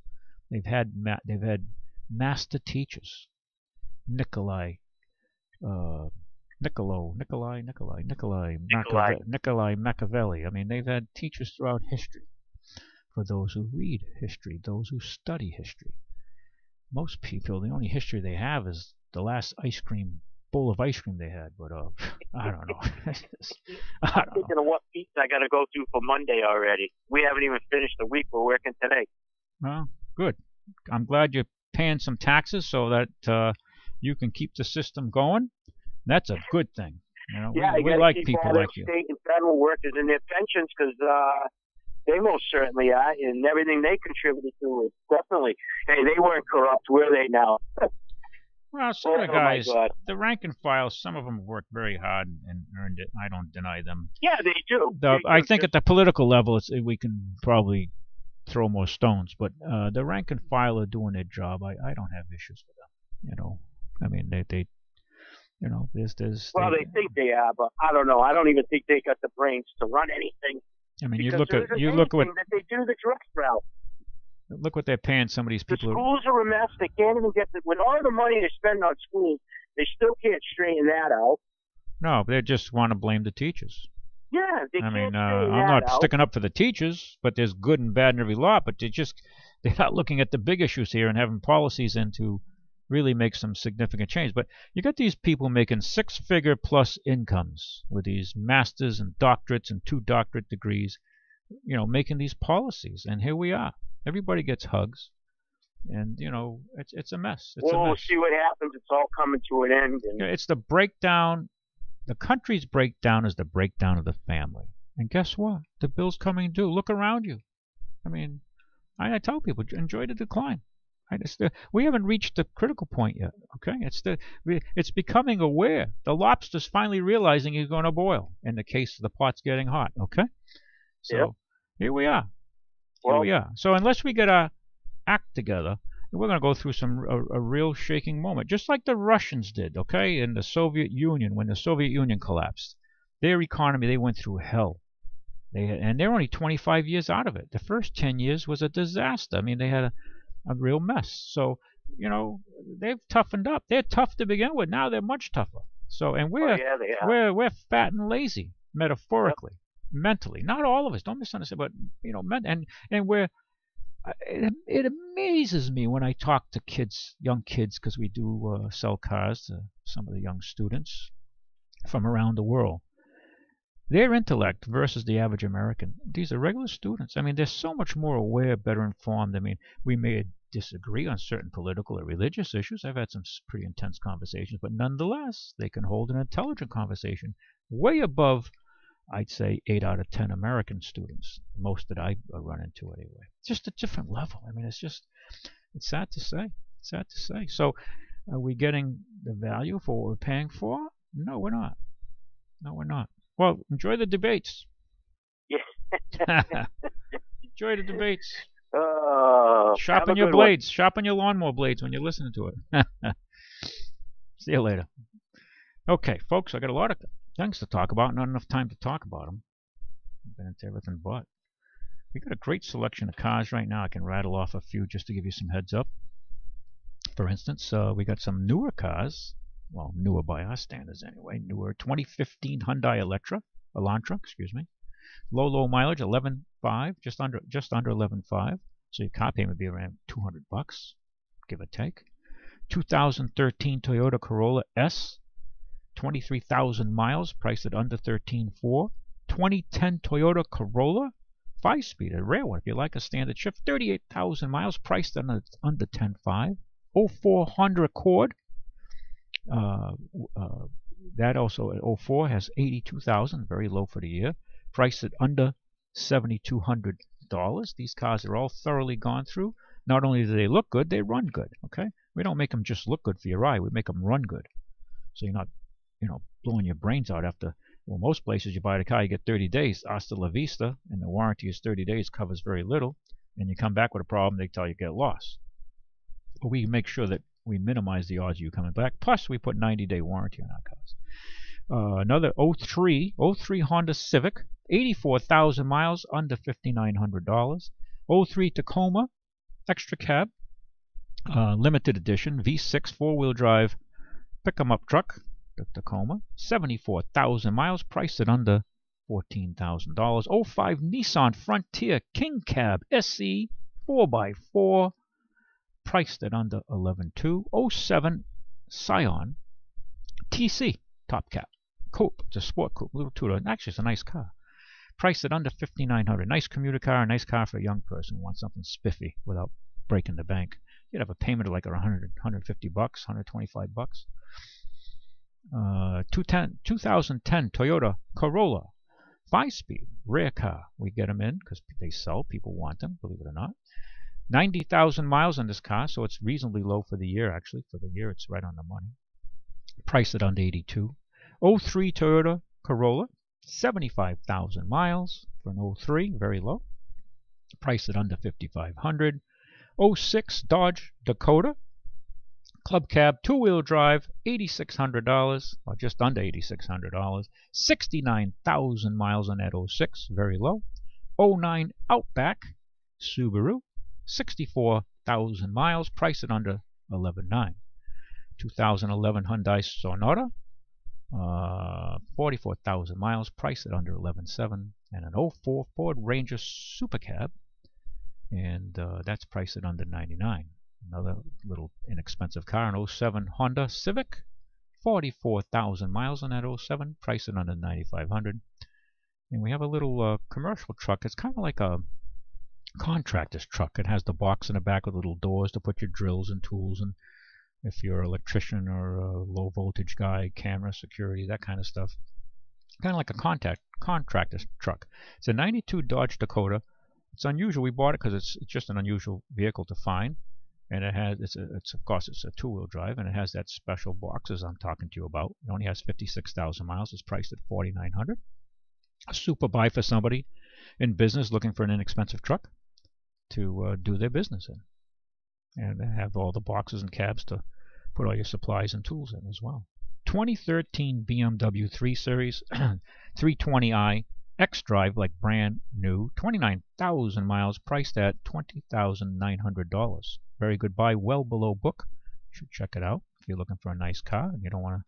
they've had master teachers, Nikolai Machiavelli. I mean, they've had teachers throughout history. For those who read history, those who study history, most people, the only history they have is the last bowl of ice cream they had, but I don't know. I'm thinking of what pizza I got to go through for Monday already. We haven't even finished the week. We're working today. Well, good. I'm glad you're paying some taxes so that you can keep the system going. That's a good thing. We like people like you. State and federal workers and their pensions because they most certainly are, and everything they contributed to is definitely. Hey, they weren't corrupt, were they now? Well, some of the guys, the rank and file, some of them worked very hard and earned it. I don't deny them. Yeah, they do. I think at the political level, we can probably throw more stones, but the rank and file are doing their job. I don't have issues with them. I mean, they there's. Well, they think they are, but I don't know. I don't even think they got the brains to run anything. I mean, you look at what that they do the drugs route. Look what they're paying some of these people. The schools are a mess. They can't even get with all the money they spend on schools. They still can't straighten that out. No, they just want to blame the teachers. Yeah, they can't straighten I'm not sticking up for the teachers, but there's good and bad in every lot. But they're not looking at the big issues here and having policies in to really make some significant change. But you got these people making 6-figure plus incomes with these masters and doctorates and 2 doctorate degrees, making these policies, and here we are. Everybody gets hugs, and it's a mess. We'll see what happens. It's all coming to an end. It's the breakdown. The country's breakdown is the breakdown of the family. And guess what? The bill's coming due. Look around you. I mean, I tell people, enjoy the decline. We haven't reached the critical point yet. Okay, it's becoming aware. The lobster's finally realizing he's going to boil. In the case of the pot's getting hot. Okay, so Here we are. So unless we get our act together. And we're going to go through a real shaking moment, just like the Russians did, okay, in the Soviet Union, when the Soviet Union collapsed. Their economy, they went through hell. And they're only 25 years out of it. The first 10 years was a disaster. I mean, they had a real mess. So, you know, they've toughened up. They're tough to begin with. Now they're much tougher. So, and we're fat and lazy, metaphorically, mentally. Not all of us. Don't misunderstand, but you know, and we're. It amazes me when I talk to kids, young kids, because we do sell cars to some of the young students from around the world. Their intellect versus the average American. These are regular students. I mean, they're so much more aware, better informed. I mean, we may disagree on certain political or religious issues. I've had some pretty intense conversations, but nonetheless, they can hold an intelligent conversation way above, I'd say, 8 out of 10 American students, most that I run into anyway. It's just a different level. I mean, it's sad to say. It's sad to say. So, are we getting the value for what we're paying for? No, we're not. No, we're not. Well, enjoy the debates. Yeah. Enjoy the debates. Have Sharpen a your good one. blades. Sharpen your lawnmower blades when you're listening to it. See you later. Okay, folks, I got a lot of things to talk about. Not enough time to talk about them. I've been into everything but. We got a great selection of cars right now. I can rattle off a few just to give you some heads up. For instance, we got some newer cars. Well, newer by our standards anyway. Newer 2015 Hyundai Elantra, excuse me. Low mileage, 11.5, just under 11.5. So your car payment would be around $200, give or take. 2013 Toyota Corolla S, 23,000 miles, priced at under 13.4. 2010 Toyota Corolla 5-speed, a rare one if you like a standard shift, 38,000 miles, priced at under 10.5. 04 Honda Accord. That also at 04 has 82,000, very low for the year, priced at under $7,200. These cars are all thoroughly gone through. Not only do they look good, they run good. Okay, we don't make them just look good for your eye. We make them run good, so you're not, blowing your brains out after. Well, most places you buy the car, you get 30 days, hasta la vista, and the warranty is 30 days, covers very little, and you come back with a problem, they tell you get lost. But we make sure that we minimize the odds of you coming back. Plus, we put 90-day warranty on our cars. Another 03 Honda Civic, 84,000 miles, under $5,900. 03 Tacoma Extra Cab, limited edition, V6 4-wheel drive pick-em-up truck, the Tacoma, 74,000 miles, priced at under $14,000. 05 Nissan Frontier King Cab SE 4x4, priced at under $11,200. 07 Scion TC Top Cap Coupe. It's a sport coupe, little two-door. Actually, it's a nice car. Priced at under $5,900. Nice commuter car, a nice car for a young person who wants something spiffy without breaking the bank. You'd have a payment of like $100, $150, $125. 2010 Toyota Corolla 5-speed, rare car. We get them in because they sell. People want them, believe it or not. 90,000 miles on this car, so it's reasonably low for the year, actually. For the year, it's right on the money. Priced at under $82,000. 03 Toyota Corolla, 75,000 miles for an 03, very low. Priced at under $5,500. 06 Dodge Dakota Club Cab 2-wheel drive, $8,600, or just under $8,600. 69,000 miles on that 06, very low. 09 Outback Subaru, 64,000 miles, priced at under $11,900. 2011 Hyundai Sonata, 44,000 miles, priced at under $11,700. And an 04 Ford Ranger Super Cab, and that's priced at under $99,000. Another little inexpensive car, an 07 Honda Civic, 44,000 miles on that 07, priced at under $9,500. And we have a little commercial truck. It's kind of like a contractor's truck. It has the box in the back with little doors to put your drills and tools, and if you're an electrician or a low voltage guy, camera, security, that kind of stuff. Kind of like a contractor's truck. It's a 92 Dodge Dakota. It's unusual. We bought it because it's just an unusual vehicle to find. And it has, of course, it's a 2-wheel drive, and it has that special boxes I'm talking to you about. It only has 56,000 miles. It's priced at $4,900. A super buy for somebody in business looking for an inexpensive truck to do their business in. And they have all the boxes and cabs to put all your supplies and tools in as well. 2013 BMW 3 Series 320i X-Drive, like brand new, 29,000 miles, priced at $20,900. Very good buy, well below book. You should check it out if you're looking for a nice car and you don't want to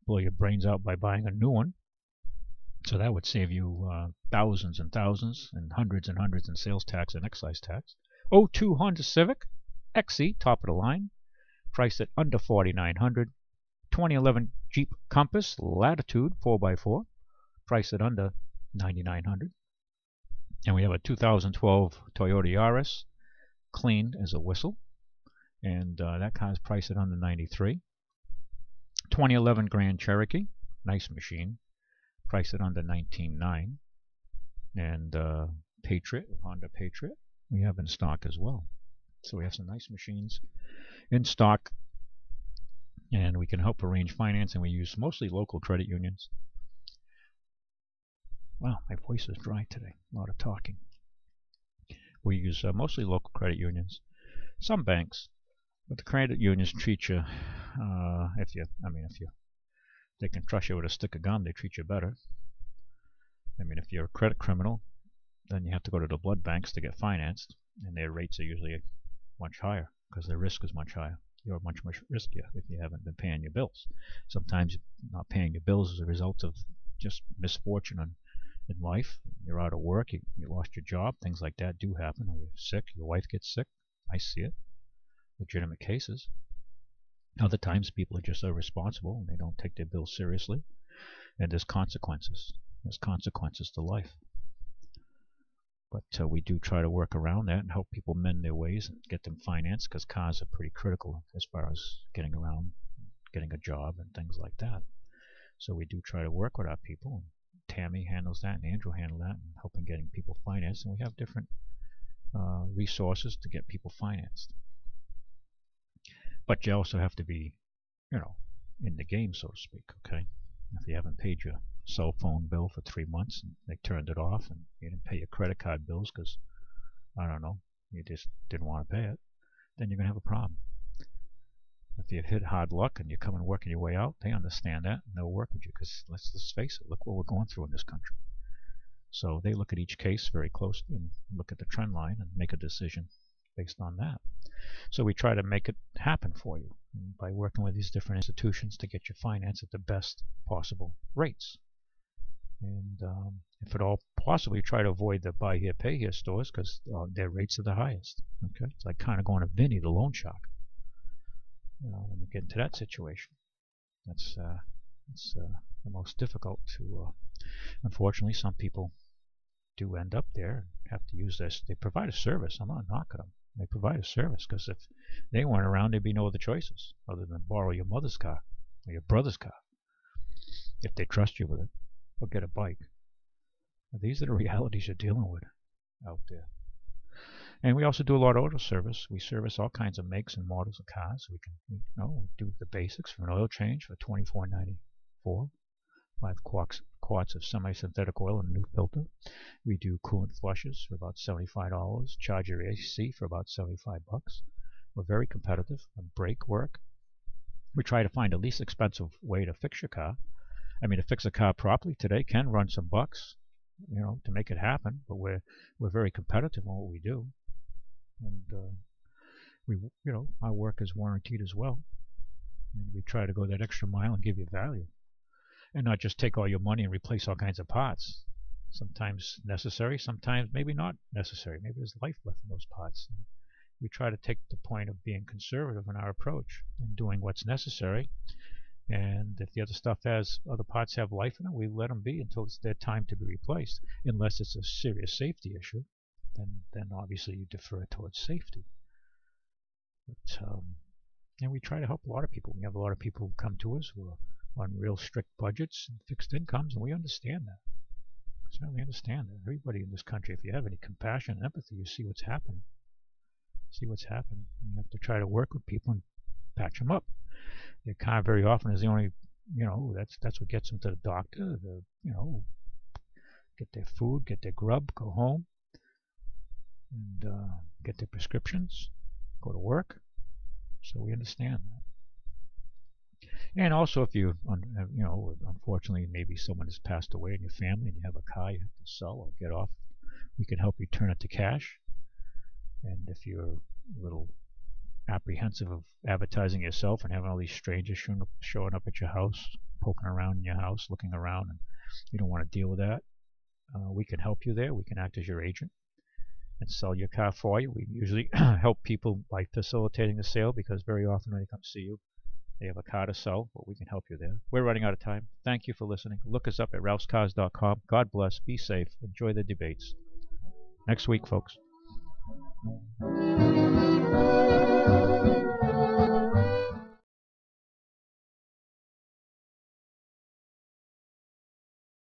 blow your brains out by buying a new one. So that would save you thousands and thousands and hundreds in sales tax and excise tax. 02 Honda Civic XE, top of the line, priced at under $4,900. 2011 Jeep Compass Latitude 4x4, priced at under $9,900. And we have a 2012 Toyota Yaris, cleaned as a whistle, and that car is priced at under $93,000. 2011 Grand Cherokee, nice machine, priced at under $19,900. And Patriot, Honda Patriot, we have in stock as well. So we have some nice machines in stock, and we can help arrange financing. We use mostly local credit unions. Wow, my voice is dry today. A lot of talking. We use mostly local credit unions, some banks, but the credit unions treat you, if they can trust you with a stick of gum, they treat you better. I mean, if you're a credit criminal, then you have to go to the blood banks to get financed, and their rates are usually much higher because their risk is much higher. You're much riskier if you haven't been paying your bills. Sometimes not paying your bills is a result of just misfortune in life. You're out of work, you lost your job, things like that do happen. Or you're sick, your wife gets sick. I see it. Legitimate cases. Other times people are just irresponsible and they don't take their bills seriously. And there's consequences. There's consequences to life. But we do try to work around that and help people mend their ways and get them financed, because cars are pretty critical as far as getting around, getting a job and things like that. So we do try to work with our people. Tammy handles that and Andrew handle that, and helping getting people financed. And we have different resources to get people financed. But you also have to be, in the game, so to speak, okay? If you haven't paid your cell phone bill for 3 months and they turned it off, and you didn't pay your credit card bills because, I don't know, you just didn't want to pay it, then you're going to have a problem. If you've hit hard luck and you're coming working your way out, they understand that and they'll work with you, because let's face it, look what we're going through in this country. So they look at each case very closely and look at the trend line and make a decision based on that. So we try to make it happen for you by working with these different institutions to get you financed at the best possible rates. And if at all possible, you try to avoid the buy here, pay here stores, because their rates are the highest. Okay, it's like kind of going to Vinny, the loan shark. When you get into that situation, that's the most difficult to. Unfortunately, some people do end up there and have to use this. They provide a service. I'm not knocking them. They provide a service, because if they weren't around, there'd be no other choices other than borrow your mother's car or your brother's car if they trust you with it, or get a bike. These are the realities you're dealing with out there. And we also do a lot of auto service. We service all kinds of makes and models of cars. We can do the basics for an oil change for $24.94. 5 quarts of semi-synthetic oil and a new filter. We do coolant flushes for about $75. Charge your AC for about $75. We're very competitive on brake work. We try to find the least expensive way to fix your car. I mean, to fix a car properly today can run some bucks, to make it happen. But we're very competitive on what we do, and our work is warranted as well. And we try to go that extra mile and give you value, and not just take all your money and replace all kinds of parts. Sometimes necessary, sometimes maybe not necessary. Maybe there's life left in those parts. And we try to take the point of being conservative in our approach and doing what's necessary. And if the other parts have life in it, we let them be until it's their time to be replaced. Unless it's a serious safety issue, then obviously you defer towards safety. But and we try to help a lot of people. We have a lot of people who come to us who are on real strict budgets and fixed incomes, and we understand that. We certainly understand that. Everybody in this country, if you have any compassion and empathy, you see what's happening. See what's happening. You have to try to work with people and patch them up. Their car very often is the only, that's what gets them to the doctor. Get their food, get their grub, go home, and get their prescriptions. go to work. So we understand that. And also, if you unfortunately, maybe someone has passed away in your family and you have a car you have to sell or get off, we can help you turn it to cash. And if you're a little apprehensive of advertising yourself and having all these strangers showing up at your house, poking around in your house, looking around, and you don't want to deal with that, we can help you there. We can act as your agent and sell your car for you. We usually help people by facilitating the sale, because very often when they come see you, they have a car to sell, but we can help you there. We're running out of time. Thank you for listening. Look us up at ralphscars.com. God bless. Be safe. Enjoy the debates. Next week, folks.